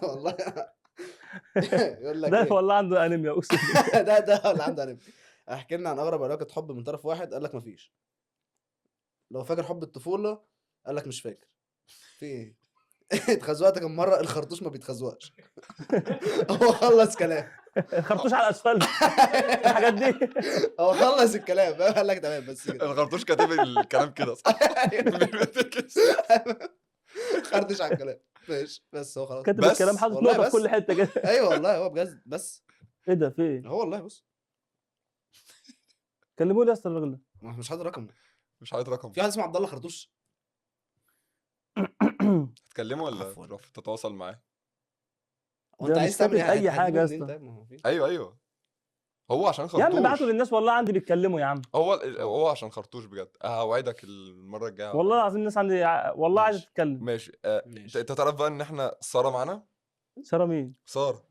والله يقول لك ده ايه؟ والله عنده انيميا اقسم بالله. ده اللي عنده انمي. احكي لنا عن اغرب علاقه حب من طرف واحد. قال لك مفيش. لو فاكر حب الطفوله قال لك مش فاكر. في ايه؟ اتخزوقت كم مره؟ الخرطوش ما بيتخزوقش. هو خلص كلام. خرطوش على الاسفلت الحاجات دي. هو خلص الكلام فاهم؟ قال لك تمام بس كده. الغرطوش كاتب الكلام كده صح؟ خرطش على الكلام. ماشي بس هو خلاص. كاتب بس الكلام حاطط والله نقطه في بس. كل حته كده. ايوه والله هو بجد بس. ايه ده في ايه؟ هو والله بص. كلموني يا اسطى الراجل ده. مش حاطط رقم. مش حاطط رقم. في واحد اسمه عبد الله خرطوش. هتكلمه ولا عفواً. تروح تتواصل معاه؟ هو انت ده عايز مش تعمل كاتب أي حاجة يا هتجيبه منين اسطى. طيب؟ ما هو في. ايوه هو عشان يا عم ابعتوا خرطوش. للناس والله عندي بيتكلموا يا عم. هو عشان خرطوش بجد. هوعدك المره الجايه. والله العظيم الناس عندي والله عايزه ماشي. تتكلم. ماشي. ماشي. انت تعرف بقى ان احنا ساره معانا. ساره مين؟ ساره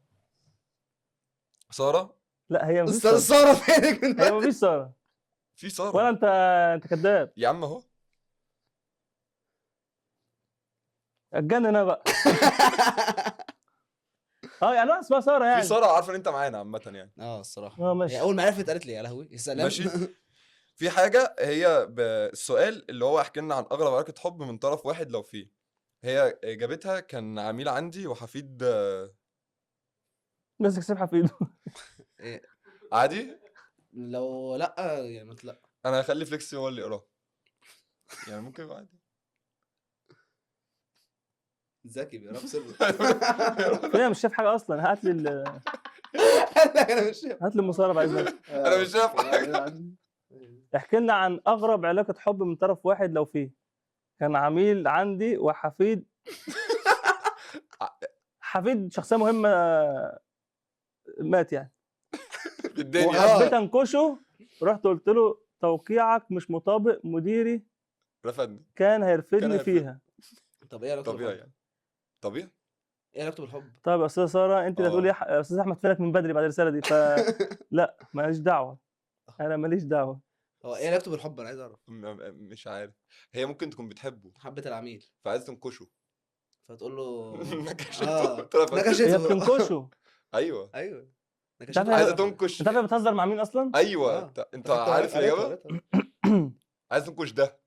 لا هي مفيش استاذ ساره، ساره فينك من هي مفيش ساره في ساره ولا انت كذاب. يا عم اهو. اتجنن انا بقى. يعني واحد اسمها ساره في يعني. ساره عارفه ان انت معانا عامه يعني. الصراحه ماشي. هي اول ما عرفت قالت لي يا لهوي يا سلام. ماشي. في حاجه هي بالسؤال اللي هو احكي لنا عن اغرب علاقه حب من طرف واحد لو فيه. هي اجابتها كان عميل عندي وحفيد ماسك سبحه في ايده. إيه، عادي. لو لا يعني لا. انا هخلي فليكس هو اللي يقراه يعني ممكن يبقى عادي. ذكي بيعرف سر. انا مش شايف حاجه اصلا، هات لي انا مش هات لي المصارعه بعد اذنك. انا مش شايف حاجه. احكي لنا عن اغرب علاقه حب من طرف واحد لو فيه. كان عميل عندي وحفيد حفيد شخصيه مهمه مات يعني، في الدنيا. وحبيت انكشه، رحت قلت له توقيعك مش مطابق، مديري رفدني. كان هيرفدني هيرفدني. فيها. طب ايه علاقته طبيعي بالحب؟ يعني. طبيعي. ايه علاقته بالحب؟ طيب يا استاذه ساره انت اللي هتقولي يا استاذ احمد فينك من بدري بعد الرساله دي، لا ماليش دعوه، انا ماليش دعوه. هو ايه علاقته بالحب؟ انا عايز اعرف. مش عارف. هي ممكن تكون بتحبه حبة العميل فعايز تنكشه. فتقول له نكشته. هي نكشته. بتنكشه. ايوه ايوه تعرف عايزه تنكش. انت عارف هي بتهزر مع مين اصلا؟ ايوه آه. انت عارف الاجابه. قريتها. عايز تنكش ده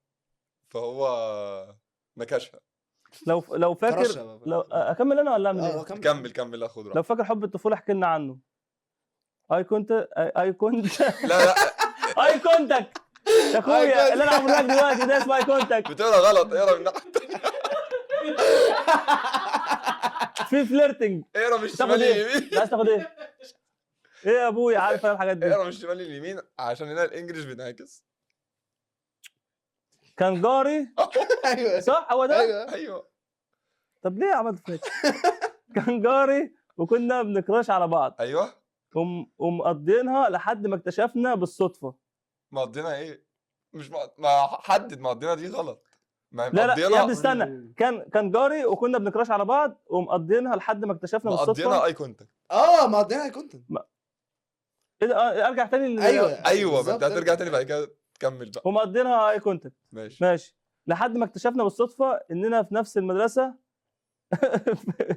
فهو نكشها. لو فاكر، كرشها بقى. لو اكمل انا ولا اعمل ايه؟ كمل لا خد لو راحتك. فاكر حب الطفوله احكي لنا عنه. اي كنت لا اي كونتاكت يا اخويا، Eye اللي انا عامله لك دلوقتي ده اسمه اي كونتاكت. بتقرا غلط. اقرا من ناحيه في فليرتنج. اقرا مش تاخد شمال ايه؟ اليمين. لا عايز تاخد ايه؟ ايه يا ابويا عارف انا الحاجات دي. اقرا مش شمال اليمين عشان هنا الانجليش بينعكس. كان جاري ايوه صح هو ده؟ ايوه ايوه. طب ليه عملت فيك؟ كان جاري وكنا بنكراش على بعض ايوه ومقضينها لحد ما اكتشفنا بالصدفه. مقضينا ايه؟ مش ما حدد مقضينا دي غلط. ما لا يا ابني مقضينا استنى، كان جاري وكنا بنكراش على بعض ومقضينها لحد ما اكتشفنا مقضينا بالصدفه. اي كونتاكت. ما قضينا كنت. ايه ده ارجع تاني ايوه ما انت بالظبط. هترجع تاني بعد كده تكمل بقى. ومقضينها اي كونتاكت. ماشي لحد ما اكتشفنا بالصدفه اننا في نفس المدرسه.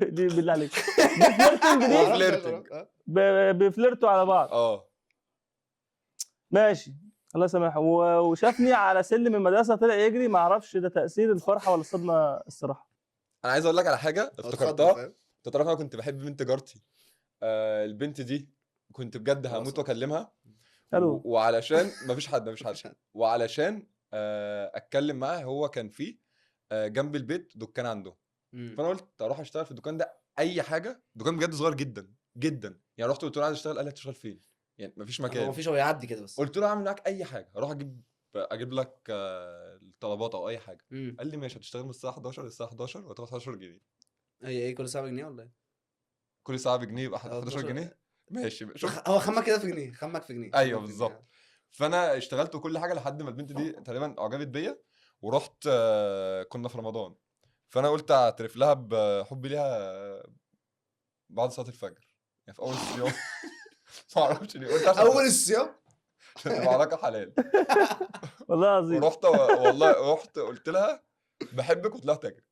دي بالله عليك بفليرتنج دي فليرتنج. بيفلرتوا على بعض. ماشي الله يسامحه. وشافني على سلم المدرسه طلع يجري، ما اعرفش ده تاثير الفرحه ولا الصدمه الصراحه. انا عايز اقول لك على حاجه افتكرتها. انت تعرف انا كنت بحب بنت جارتي. البنت دي كنت بجد هموت واكلمها. حلو. وعلشان مفيش حد وعلشان اتكلم معاه هو كان فيه جنب البيت دكان عنده. فانا قلت اروح اشتغل في الدكان ده اي حاجه. دكان بجد صغير جدا جدا يعني. رحت قلت له عايز اشتغل. قال لي هتشتغل فين؟ يعني مفيش مكان. هو مفيش، هو يعدي كده بس. قلت له اعمل معاك اي حاجه. اروح اجيب لك الطلبات او اي حاجه. قال لي ماشي هتشتغل من الساعه 11 للساعه 11 وهتاخد 11 جنيه. هي ايه كل ساعه بجنيه ولا ايه؟ كل ساعه بجنيه يبقى 11 جنيه. ماشي شوف هو خمك كده في جنيه، خمك في جنيه. ايوه بالظبط. فانا اشتغلت كل حاجه لحد ما البنت دي تقريبا اعجبت بيا. ورحت كنا في رمضان. فانا قلت اعترف لها بحبي ليها بعد صلاه الفجر يعني في اول الصيام. ما اعرفش ليه قلت عشان اول الصيام عشان تبقى علاقه حلال. والله العظيم. ورحت والله رحت قلت لها بحبك قلت لها تاجر.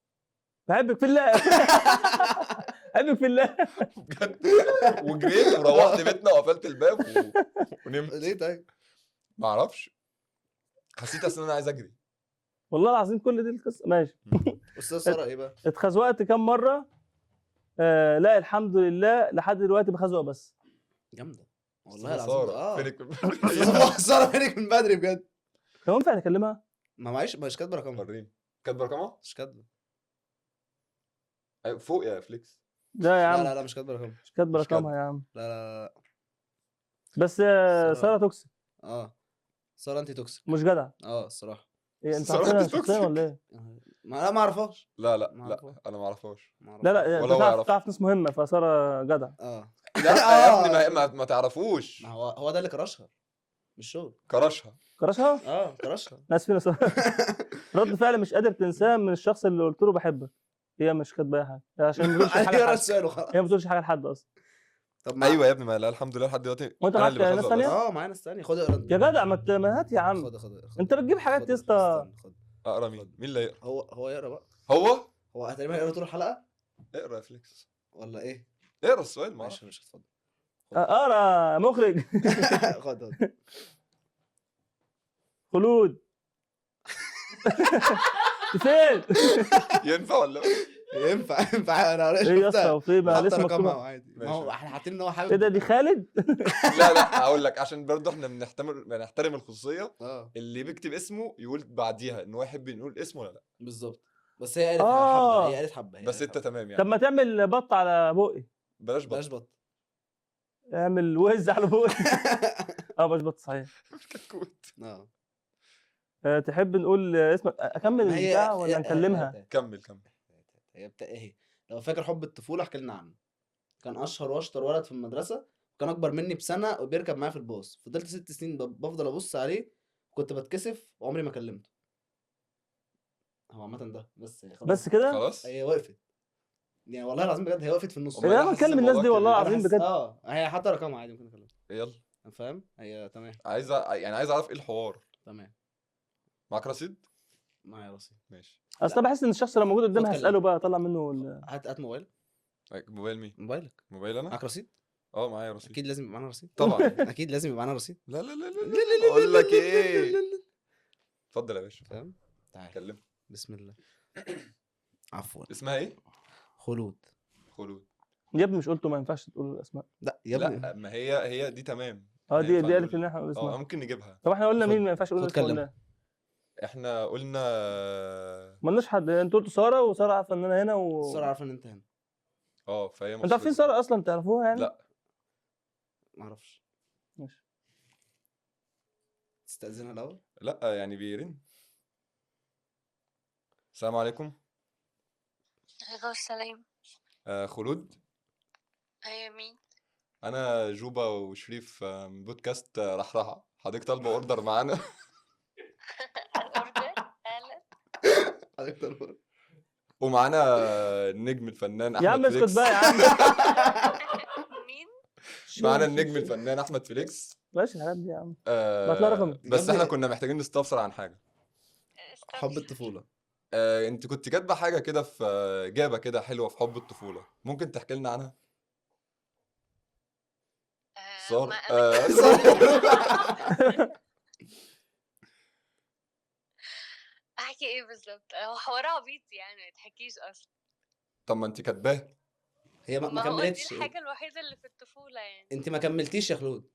بحبك في الله. بحبك في الله بجد. وجريت وروحت بيتنا وقفلت الباب ونمت. ليه طيب؟ ما اعرفش حسيت اصلا انا عايز اجري. والله العظيم كل دي القصه. ماشي. استاذ ساره ايه بقى؟ اتخزوقت كام مره؟ لا الحمد لله لحد دلوقتي بخزوق بس. جامده والله العظيم. فينك ساره فينك من بدري بجد. هو ينفع نكلمها؟ ما معيش، مش كاتبه رقمها. وريني كاتبه رقمها. مش كاتبه فوق يا فليكس. لا يا عم لا مش كاتبه رقمها. مش كاتبه رقمها يا عم. لا بس ساره توكسيك. ساره انت توكسيك. مش جدع. الصراحه. ايه انت سارة عارفها أنت شخصيا ولا ايه؟ ما اعرفهاش. لا انا ما اعرفهاش. لا ولا هو انت يعرف. تعرف ناس مهمه فساره جدع. لا يا ابني ما تعرفوش. ما هو ده اللي كرشها مش شغل. كرشها. كرشها. ناس فينا ساره. رد فعل مش قادر تنساه من الشخص اللي قلت له بحبك. هي مش كاتبه اي حاجه عشان ما تقولش حاجه لحد. هي ما بتقولش حاجه لحد اصلا. طب ايوه يا ابني، ما لا الحمد لله لحد دلوقتي وأنت أنا معاك اللي ناس بخزق تانية؟ بس. معايا ناس تانية. خد اقرا انت. يا جدع ما هات يا عم. خد. انت بتجيب حاجات يا اسطى. خد. اقرا مين اللي يقرا؟ هو يقرا بقى. هو هو تقريبا هيقرا طول الحلقة اقرا يا فليكس، ولا ايه؟ اقرا السؤال ما ماشي اعرفش. اتفضل. اقرا يا مخرج. خد. خلود. فين؟ ينفع ولا لا؟ ينفع انا قريت ايه يا اسطى وفي ما حتى لسه رقمها مكتوبه. عادي. ما هو ماشي. احنا حاطين ان هو حابب. ايه ده دي خالد؟ لا هقول لك، عشان برضه احنا بنحترم الخصوصيه. اه اللي بيكتب اسمه يقول بعديها ان هو يحب نقول اسمه ولا لا. بالظبط. بس هي قالت آه. حبه. هي قالت حبه. بس انت تمام طب يعني. ما تعمل بط على بقي. بلاش بلاش بط. بط. اعمل وز على بقي. بلاش بط صحيح. كتكوت. تحب نقول اسمك اكمل ما هي- البتاع ولا نكلمها؟ كمل. هي ايه. لو فاكر حب الطفوله احكي لنا عنه. كان اشهر واشطر ولد في المدرسه. كان اكبر مني بسنه وبيركب معايا في الباص. فضلت 6 سنين بفضل ابص عليه. كنت بتكسف وعمري ما كلمته. هو عامه ده بس هي خلاص. بس كده؟ خلاص. هي وقفت. يعني والله العظيم بجد هي وقفت في النص. أمال يا أنا جماعه حاسس نكلم الناس دي الموضوع والله كبير. العظيم بجد. هي حاطه رقمها عادي ممكن اكلمها. يلا فاهم. هي تمام. عايز اعرف ايه الحوار. تمام. معاك رصيد؟ معايا رصيد. ماشي. اصل انا بحس ان الشخص لو موجود قدامي خد هساله كلمه. بقى اطلع منه هات موبايل. موبايل مين؟ موبايلك. موبايل انا؟ معاك رصيد. معايا رصيد. اكيد لازم يبقى معانا رصيد. طبعا. اكيد لازم يبقى معانا رصيد. لا اقول لك ايه. اتفضل يا باشا. فاهم. تعال. كلم. بسم الله. عفوا. اسمها ايه؟ خلود. خلود. يا ابني مش قلتوا ما ينفعش تقولوا الاسماء؟ لا يا ابني. لا ما هي دي تمام. دي ينفع قالت نقول- ان احنا نقول اسمها. ممكن نجيبها. طب احنا قلنا خد- مين ما ينفعش نقول خد اسمه كلمة. قلنا؟ احنا قلنا ما قلناش حد. انتوا قلتوا ساره وساره عارفه ان انا هنا السارة عارفه ان انت هنا. فهي انتوا عارفين ساره اصلا تعرفوها يعني؟ لا. ما اعرفش. ماشي. تستأذنها الاول. لا يعني بيرن. السلام عليكم. عليكم السلام. خلود. أيوة مين؟ انا جوبا وشريف من بودكاست رحرحه. حضرتك طالبه اوردر معانا. الأوردر قالت حضرتك تلفون. ومعانا النجم الفنان احمد يا عم اسكت فليكس. بقى يا عم. مين؟ معانا النجم الفنان احمد فليكس. ماشي الحاجات دي يا عم. بعت لها رقمي. بس يا احنا ابني- كنا محتاجين نستفسر عن حاجه. حب الطفولة. انت كنت كاتبه حاجه كده في اجابه كده حلوه في حب الطفوله، ممكن تحكي لنا عنها؟ صار ما أنا أحكي إيه بالظبط؟ هو حوار عبيط يعني ما يتحكيش أصلا. طب ما انت كاتباه. هي ما ما هو دي كملتش. الحاجة الوحيدة اللي في الطفولة يعني. انت ما كملتيش يا خلود.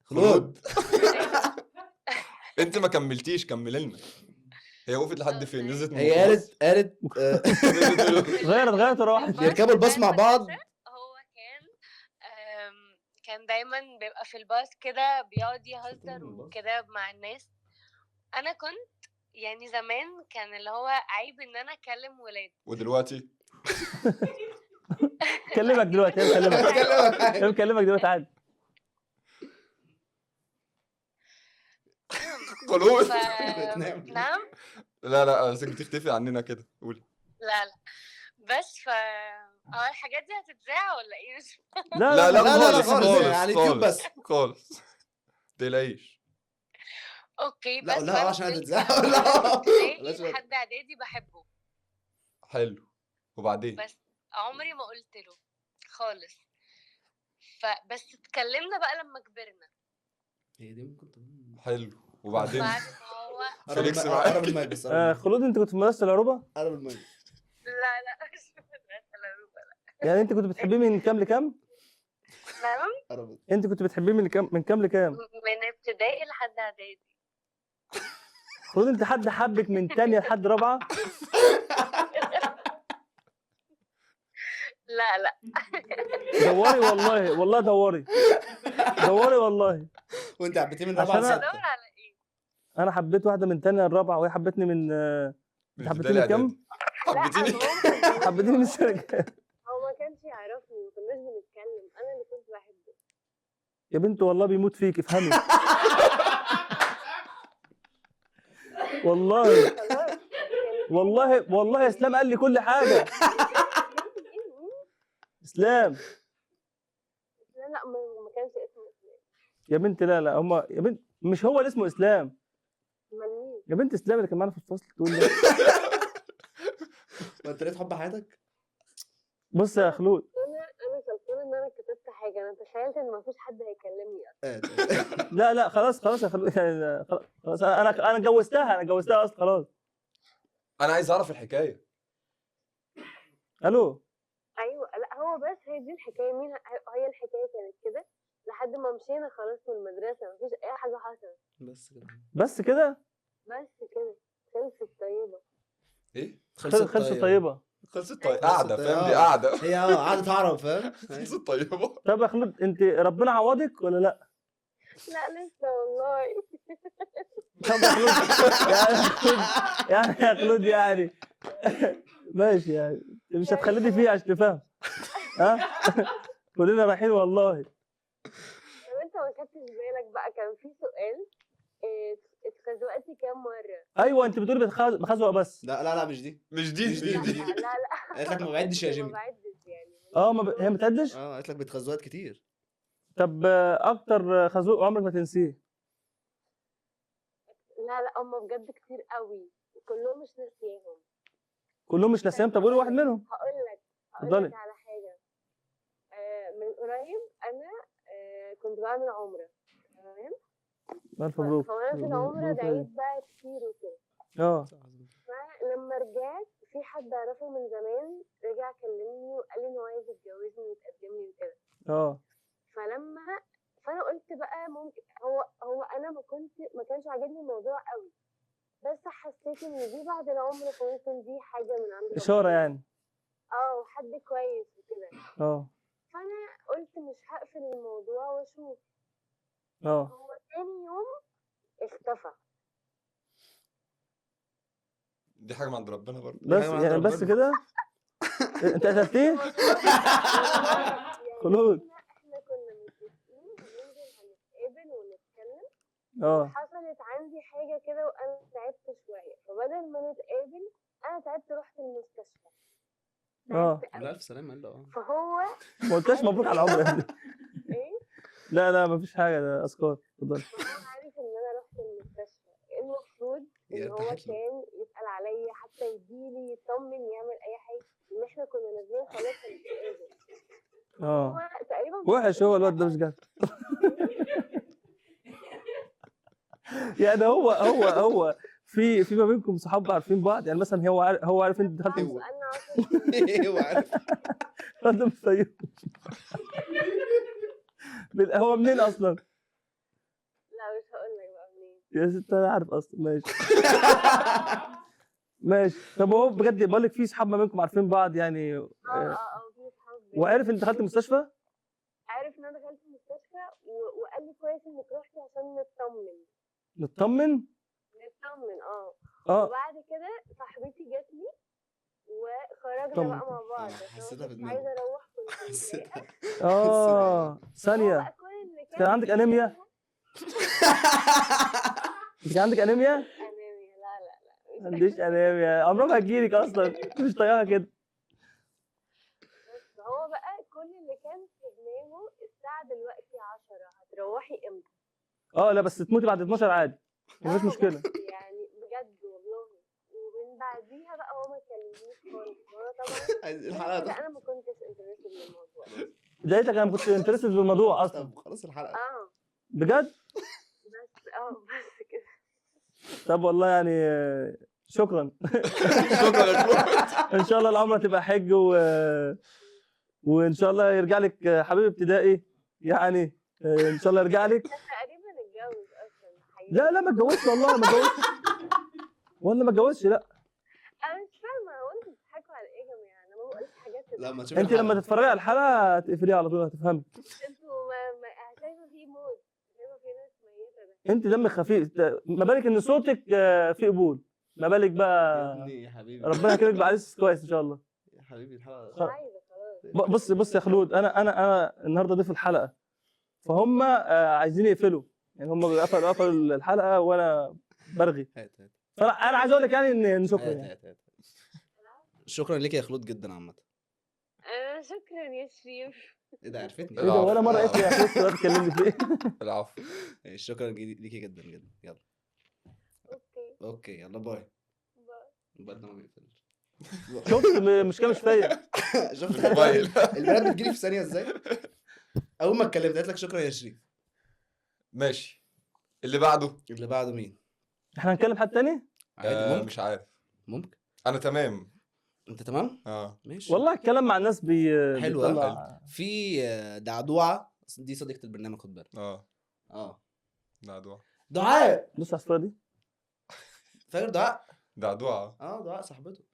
خلود. انت ما كملتيش، كملي لنا. هي وقفت لحد فين؟ نزلت من هي الميكروباص؟ قالت غيرت وراحت. بيركبوا الباص مع بعض. هو كان دايما بيبقى في الباص كده بيقعد يهزر وكده مع الناس. انا كنت يعني زمان كان اللي هو عيب ان انا اكلم ولاد. ودلوقتي كلمك دلوقتي. هي بكلمك. هي بكلمك دلوقتي عادي. خلود. نعم. لا بس بتختفي عننا كده. قولي. لا بس الحاجات دي هتتذاع ولا ايه؟ لا لا، خالص خالص، خالص على اليوتيوب خالص بس. خالص. تقلقيش. اوكي لا بس لا وأنا عشان فضلت هتتذاع. من لا ابتدائي لحد اعدادي بحبه. حلو. وبعدين؟ بس عمري ما قلت له خالص. فبس اتكلمنا بقى لما كبرنا. هي دي ممكن تكون. حلو. وبعدين؟ بعد ما هو فليكس معاك. قرب المايك بس. خلود انت كنت في مدرسه العروبه؟ قرب المايك. لا مش مدرسة العروبة لا. يعني انت كنت بتحبيه من كام لكام؟ نعم. قرب. انت كنت بتحبيه من كام لكام؟ من ابتدائي لحد اعدادي. خلود انت حد حبك من تانية لحد رابعه؟ لا دوري والله دوري والله. وانت حبيتيه من عشان رابعه أنا- بدور لسته. على ايه؟ انا حبيت واحده من تانية لرابعه وهي حبتني من من حبيتيني ابتدائي كام؟ حبيتيني؟ حبتيني من سنه كام؟ هو ما كانش يعرفني ما كناش بنتكلم انا اللي كنت بحبه. يا بنت والله بيموت فيك افهمي. والله والله يا اسلام قال لي كل حاجه. اسلام. لا ما كانش اسمه اسلام. يا بنت لا هم يا بنت مش هو اللي اسمه اسلام. امال مين؟ يا بنت اسلام اللي كان معانا في الفصل تقول لي. وانت ليه حب حياتك؟ بص يا خلود، انا غلطانه ان انا كتبت حاجه، انا تخيلت ان مفيش حد هيكلمني اصلا. لا خلاص يا خلود يعني خلاص انا جوزتها اصلا خلاص. انا عايز اعرف الحكايه. الو. ايوه لا هو بس هي دي الحكايه، مين هي الحكايه كانت كده لحد ما مشينا خلاص من المدرسه، مفيش اي حاجه حصلت. بس كده خلصت طيبه. ايه خلصت طيبه. خلصت طيب قاعده فاهم، دي قاعده هي قعدة عرب فاهم. خلصت طيبه. طب يا خلود انت ربنا عوضك ولا لا؟ لا لسه والله. طب يا خلود يعني يا خلود يعني ماشي يعني مش هتخليني فيها عشان تفهم. ها كلنا رايحين والله. طب انت ما خدتش بالك بقى كان في سؤال اتخزوقتي كام مره؟ ايوه انت بتقولي بخزوق بس. لا مش دي. مش دي لا قالت لك ما بعدش يا ما جيمي. بعدش يعني. هي ما بتعدش. قالت لك بتخزوات كتير. طب اكتر خازوق عمرك ما تنسيه؟ لا هم بجد كتير قوي كلهم مش ناسياهم. كلهم مش ناسيهم. طب قولي واحد منهم. هقول لك على حاجه. من قريب انا كنت بعمل عمره تمام. الف مبروك. فانا في العمره دعيت بقى كتير وكده. فلما رجعت في حد اعرفه من زمان رجع كلمني وقال لي انه عايز يتجوزني ويتقدم لي وكده. فانا قلت بقى ممكن هو انا ما كانش عاجبني الموضوع قوي، بس حسيت ان دي بعد العمر فممكن دي حاجه من عند ربنا اشاره يعني. حد كويس وكده. فانا قلت مش هقفل الموضوع واشوف. هو تاني يوم اختفى. دي حاجه من عند ربنا برضه. بس يعني بس كده. انت قتلتيه؟ خلود احنا كنا متفقين هننزل هنتقابل ونتكلم. حصلت عندي حاجه كده وانا تعبت شويه، فبدل ما نتقابل انا تعبت رحت المستشفى. الف سلامه. قال فهو ما قلتش مبروك على العمر يعني. ايه؟ لا مفيش حاجه، ده اذكار. اتفضل. هو عارف ان انا رحت المستشفى، المفروض ان هو كان يسال عليا حتى يجيلي يطمن يعمل اي حاجه، ان احنا كنا نازلين خلاص هنتقابل. هو تقريبا وحش هو الواد ده مش جد. يعني هو في ما بينكم صحاب عارفين بعض يعني، مثلا هو عارف انت دخلت هو عارف. ده مش طيب. هو منين اصلا؟ لا مش هقول لك بقى منين. يا ست انا عارف اصلا. ماشي. طب هو بجد بقول لك في صحاب ما بينكم عارفين بعض يعني. في صحاب. وعارف انت دخلت المستشفى؟ عارف ان انا دخلت المستشفى وقال لي كويس انك رحتي عشان نطمن. وبعد كده صاحبتي جات لي وخرجنا بقى مع بعض. حسيتها في كنت عايزه اروح كنت ثانيه. كان عندك انيميا؟ كان عندك انيميا؟ لا ما عنديش انيميا. عمرها ما هتجيلك اصلا، مش طايقها كده. بس هو بقى كل اللي كان في دماغه الساعه دلوقتي 10 هتروحي امتى؟ لا بس تموتي بعد 12 عادي مفيش مشكله. يعني بجد والله. ومن بعديها بقى هو ما كلمنيش خالص. وانا طبعا انا ما كنتش انترستد بالموضوع. لقيتك انا ما كنتش انترستد بالموضوع اصلا. خلاص الحلقه. بجد؟ بس كده. طب والله يعني شكرا. ان شاء الله العمره تبقى حج وان شاء الله يرجع لك حبيب ابتدائي يعني. ان شاء الله يرجع لك. تقريبا اتجوز اصلا. لا ما اتجوزش والله، ما اتجوزش ولا ما اتجوزش. لا انا مش فاهمه هو انتوا بتضحكوا على ايه يا جماعه؟ انا ما بقولش حاجات. لا ما تشوف انت لما تتفرجي على الحلقه هتقفليها على طول هتفهمي. انتوا شايفه في موت، شايفه في ناس ميته. انت دمك خفيف، ما بالك ان صوتك فيه قبول، ما بالك بقى. يا حبيبي ربنا يكرمك بعريس كويس ان شاء الله. يا حبيبي الحلقه خلاص. بص يا خلود، انا النهارده ضيف الحلقه، فهم عايزين يقفلوا يعني. هم قفلوا الحلقه وانا برغي. فانا عايز اقول لك يعني ان شكرا يعني. شكرا ليك يا خلود جدا عامه. انا شكرا يا شريف. ايه ده عرفتني؟ ايه ده ولا مره قلت لي يا اخويا السؤال تكلمني في ايه؟ العفو. شكرا ليكي جدا جدا. يلا اوكي اوكي يلا باي. باي. الموبايل ده ما بيقفلش. شفت المشكله مش فيا. شفت الموبايل. البنات بتجيلي في ثانيه ازاي؟ اول ما اتكلمت قالت لك شكرا يا شريف. ماشي، اللي بعده. اللي بعده مين؟ احنا هنتكلم حد تاني؟ عادي ممكن. مش عارف. ممكن. انا تمام. انت تمام؟ اه ماشي. والله الكلام مع الناس حلو، بيطلع. في دعدوعه دي صديقه البرنامج، خد بالك. اه دعدوع. دعاء. بص على الصوره دي، فاكر دعاء؟ دعدوع. دعاء صاحبته.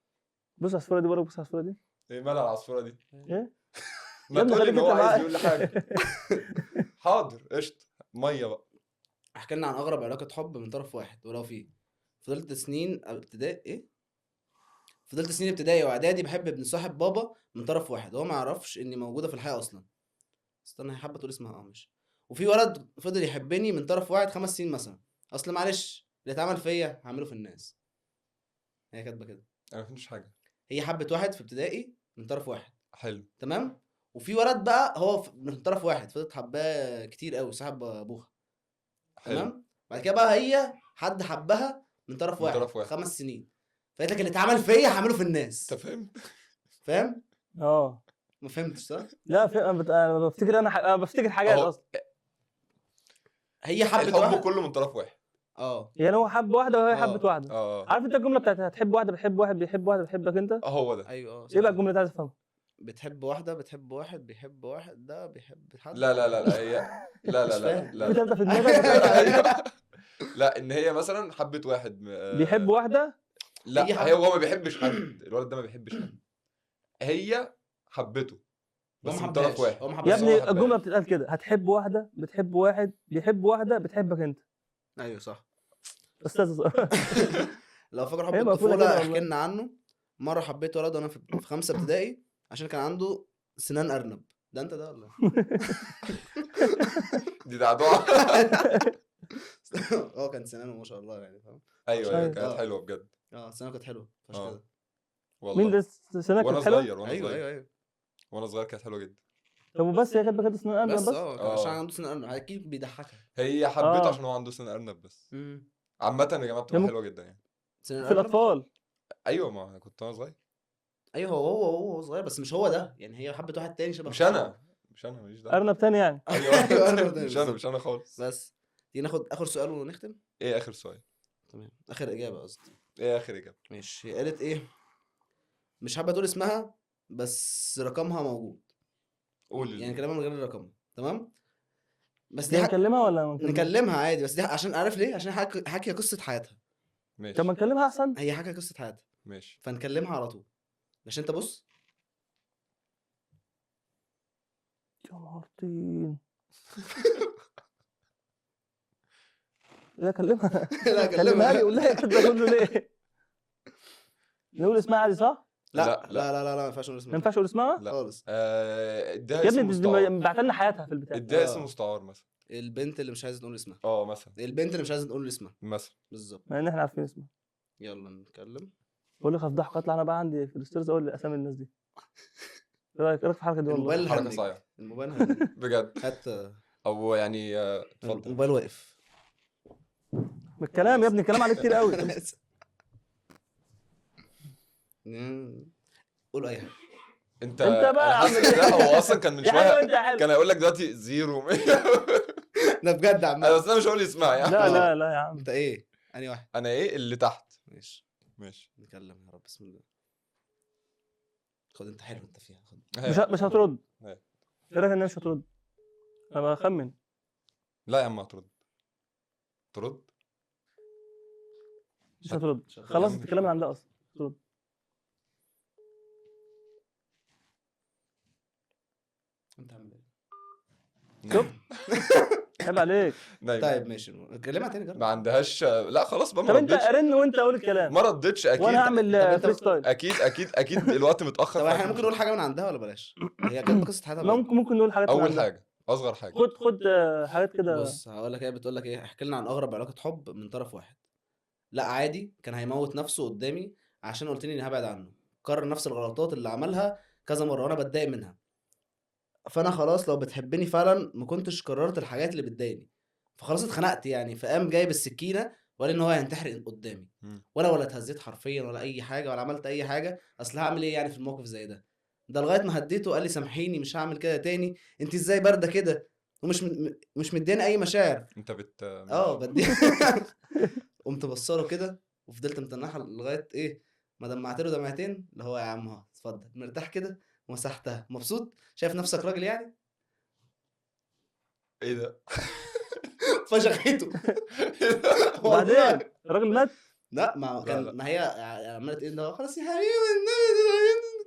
بص على الصوره دي بره، بص على الصوره دي. ايه مالها العصفوره دي؟ ايه ما يا ابني تقول لي ان خليك هو انت عايز معايا. يقول لي حاجه. حاضر قشطه. ميه بقى. احكي لنا عن اغرب علاقه حب من طرف واحد، ولو في. فضلت سنين ابتدائي فضلت سنين ابتدائي واعدادي بحب ابن صاحب بابا من طرف واحد، وهو ما يعرفش اني موجوده في الحياه اصلا. استنى، هي حابه تقول اسمها مش. وفي ولد فضل يحبني من طرف واحد 5 سنين مثلا. اصل معلش اللي اتعمل فيا هعمله في الناس. هي كاتبه كده. انا ما فهمتش حاجه. هي حبت واحد في ابتدائي من طرف واحد، حلو. تمام. وفي ولد بقى هو من طرف واحد فضلت حباه كتير قوي، صاحب ابوها، حلو. تمام. بعد كده بقى هي حد حبها من طرف من واحد طرف واحد. 5 سنين. فقالت لك اللي اتعمل فيا هعمله في الناس. انت فهمت؟ فاهم؟ اه ما فهمتش صح؟ لا انا بفتكر انا بفتكر حاجات أهو. اصلا. هي حبت الحب واحد. كله من طرف واحد. يعني هو حب واحده وهي آه. حبت واحده. اه عارف انت الجمله بتاعت هتحب واحده بتحب واحد بيحب واحد بيحبك انت؟ هو ده. ايوه ايه بقى الجمله دي عايز افهمها؟ بتحب واحده بتحب واحد بيحب واحد ده بيحب حد. لا هي لا مش فاهم. لا في لا. ثالثه في دماغك بتقول عليها. أيوة. لا ان هي مثلا حبت واحد بيحب واحده. هي لا هي هو ما بيحبش حد. الولد ده ما بيحبش حد. هي حبته هو بس ما من طرف حبهاش. واحد. هو ما يا حبهاش. بس هو ابني ما حبهاش. الجمله بتتقال كده، هتحب واحده بتحب واحد بيحب واحده بتحبك انت. ايوه صح. استاذ لو فاكر حب هي مقفولة الطفوله كده احكي والله. لنا عنه. مره حبيت ولد وانا في 5 ابتدائي عشان كان عنده سنان ارنب. ده انت ده ولا؟ دي دعدوعه. هو كان سنانه ما شاء الله يعني، فاهم؟ ايوه أيوة. كانت حلوه بجد. سنانه كانت حلوه فش آه. كده. والله مين ده سنك وانا كانت حلوه؟ صغير وانا ايوه صغير ايوه ايوه. وانا صغير كانت حلوه جدا. طب وبس هي كانت بس سنان بس بس. عشان عنده سنان ارنب اكيد بيضحكها. هي حبيته آه. عشان هو عنده سن ارنب بس. امم عامه يا جماعه بتبقى يا حلوه جدا يعني. سنان في ارنب. الاطفال. ايوه ما كنت وانا صغير. ايوه هو صغير بس مش هو ده يعني. هي حبت واحد تاني شبه مش انا ماليش دعوه. ارنب تاني يعني. ايوه ارنب تاني مش انا بالظبط. مش انا خالص. بس تيجي ناخد اخر سؤال ونختم. ايه اخر سؤال؟ تمام، اخر اجابه قصدي. ايه اخر اجابه؟ ماشي. هي قالت ايه؟ مش حابه تقول اسمها بس رقمها موجود. قول يعني كلامها من غير الرقم، تمام. بس دي دي نكلمها ولا ما نكلمها؟ نكلمها عادي. بس دي عشان عارف ليه؟ عشان حكي قصه حياتها. ماشي طب ما نكلمها احسن. هي حكي قصه حياتها ماشي. فنكلمها على طول. عشان انت بص. يا نهار طين. لا كلمها. لا كلمها لي كلمها. قول لها كده كله ليه؟ نقول اسمها عادي صح؟ لا لا، لا لا لا ما ينفعش نقول ما اسمها ينفعش اقول اسمها؟ لا. خالص. اديها يا اسم ابني مستعار. بعت لنا حياتها في البتاع. اديها اسم آه. مستعار مثلا. البنت اللي مش عايزه نقول اسمها. مثلا البنت اللي مش عايزه نقول اسمها مثلا بالظبط. مع ان احنا عارفين اسمها. يلا نتكلم. بقول لك هفضحك اطلع انا بقى عندي في الستورز اقول اسامي الناس دي. ايه رايك في الحركه دي الموبايل والله؟ حركه هنج. صايعه الموبايل هنج. بجد. هات. او يعني اتفضل. الموبايل واقف. بالكلام يا ابني الكلام عليه كتير قوي. أنا آسف. قول اي حاجه. انت انت بقى انا حاسس عامل لا هو اصلا كان من يا حلو شويه انت يا حلو. كان هيقول لك دلوقتي 0 ده بجد انا عم. بس انا مش هقول اسمها يعني. لا لا لا يا عم. انت ايه؟ انهي واحد؟ انا ايه اللي تحت. ماشي نتكلم يا رب. بسم الله. خد انت حلو انت فيها. خد. مش هترد. ايه. ايه رايك ان انا مش هترد؟ انا بخمن. لا يا عم هترد. مش هترد. شغال. خلاص الكلام اللي عندها اصلا. هترد. انت عامل ايه؟ شوف. عيب عليك. نايم. طيب ماشي كلمها تاني جرب. ما عندهاش لا خلاص بقى طب ما انت ردتش. رن وانت قول الكلام ما ردتش اكيد. وانا طب اعمل انت- فري ستايل. اكيد الوقت متاخر. طب احنا فأكيد ممكن مش نقول حاجه من عندها ولا بلاش؟ هي كانت قصه حياتها بجد. ممكن نقول حاجات من اول عندها. حاجه اصغر حاجه. خد حاجات كده. بص هقول لك. هي بتقول لك ايه؟ احكي لنا عن اغرب علاقه حب من طرف واحد. لا عادي كان هيموت نفسه قدامي عشان قلت لي اني هبعد عنه. كرر نفس الغلطات اللي عملها كذا مره وانا بتضايق منها. فانا خلاص لو بتحبني فعلا ما كنتش قررت الحاجات اللي بتضايقني، فخلاص اتخنقت يعني. فقام جايب السكينه وقال ان هو هينتحر قدامي، مم. ولا اتهزيت حرفيا ولا اي حاجه ولا عملت اي حاجه. اصل هعمل ايه يعني في الموقف زي ده لغايه ما هديته قال لي سامحيني مش هعمل كده تاني. انت ازاي بارده كده ومش مش مدياني اي مشاعر. انت بدي قمت بصله كده وفضلت متنحه لغايه ايه ما دمعت له دمعتين، اللي هو يا عم اهو اتفضل مرتاح كده، ومسحتها مبسوط شايف نفسك راجل يعني. ايه ده؟ فشخته وبعدين والله. الراجل مات. لا ما لا، كان لا. ما هي عملت ايه اللي هو خلاص يا حبيبي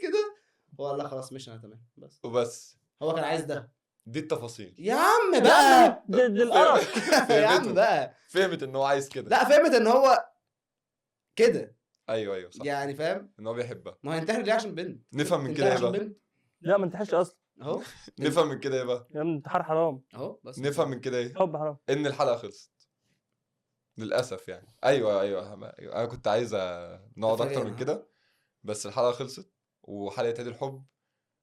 كده، هو قال لا خلاص مش انا تمام بس. وبس. هو كان عايز ده. دي التفاصيل. يا عم يا بقى عم دي القرف. يا عم فهمته. بقى. فهمت ان هو عايز كده. لا فهمت ان هو كده ايوه صح. يعني فاهم. ان هو بيحبها. ما هو ينتحر ليه عشان بنت؟ نفهم من تنتحر كده ايه عشان بقى؟ بنت لا ما انتحرش اصلا. اهو. نفهم من كده ايه بقى؟ يا ابني الانتحار حرام. اهو بس نفهم من كده ايه؟ حب حرام. ان الحلقه خلصت للاسف يعني. ايوه انا كنت عايز نقعد اكتر من تفاجئنا. كده، بس الحلقه خلصت وحلقه عيد الحب.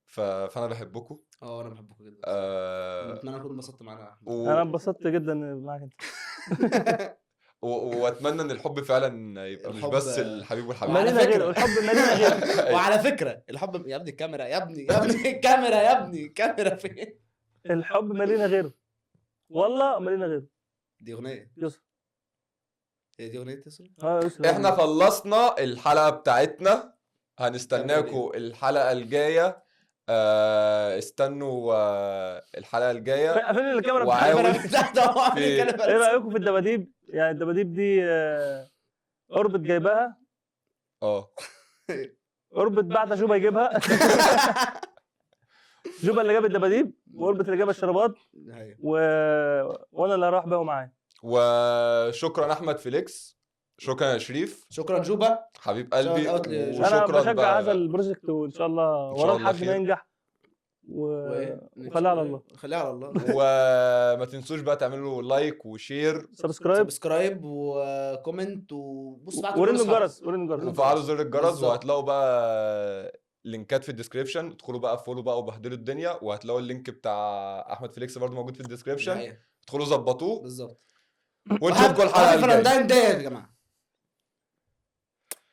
فانا بحبكم. انا بحبكم جدا. آه... اتمنى اكون انبسطت معانا يا احمد. انا انبسطت جدا معاك انت. واتمنى ان الحب فعلا يبقى مش الحب- بس الحبيب والحبيب. وعلى مالينا فكرة- غيره، الحب مالينا غيره. وعلى فكره الحب يا ابني الكاميرا يا ابني الكاميرا يا ابني الكاميرا فين؟ الحب مالينا غيره، والله مالينا غيره. دي اغنيه. يوسف. هي دي اغنيه يوسف. يوسف. احنا خلصنا الحلقه بتاعتنا، هنستناكم الحلقه الجايه. استنوا الحلقه الجايه. فين الكاميرا وعاود الكاميرا بتاعته هو عامل في- الكاميرا. ايه رايكم في الدباديب؟ يعني الدباديب دي اوربت جايباها، اوربت بعد جوبا يجيبها. جوبا اللي جاب الدباديب واوربت اللي جاب الشرابات وانا اللي هروح بقى معايا. وشكرا احمد فيليكس، شكرا يا شريف شكرا جوبا حبيب قلبي. shout out انا وشكرا بشجع بقى. هذا البروجكت وان شاء الله إن شاء وراه الله لحد ما خير. ينجح وخليها على الله. خليها على الله. وما تنسوش بقى تعملوا لايك وشير سبسكرايب سبسكرايب وكومنت وبص بعتوا ورن لأصحابكم. الجرس، ورن الجرس. وفعلوا زر الجرس. بالظبط. وهتلاقوا بقى لينكات في الديسكريبشن، ادخلوا بقى فولو بقى وبهدلوا الدنيا. وهتلاقوا اللينك بتاع احمد فيليكس برضه موجود في الديسكريبشن، الحقيقة. ادخلوا ظبطوه. بالظبط. ونشوفكم الحلقه الفالنتاين الجايه. داي يا جماعه.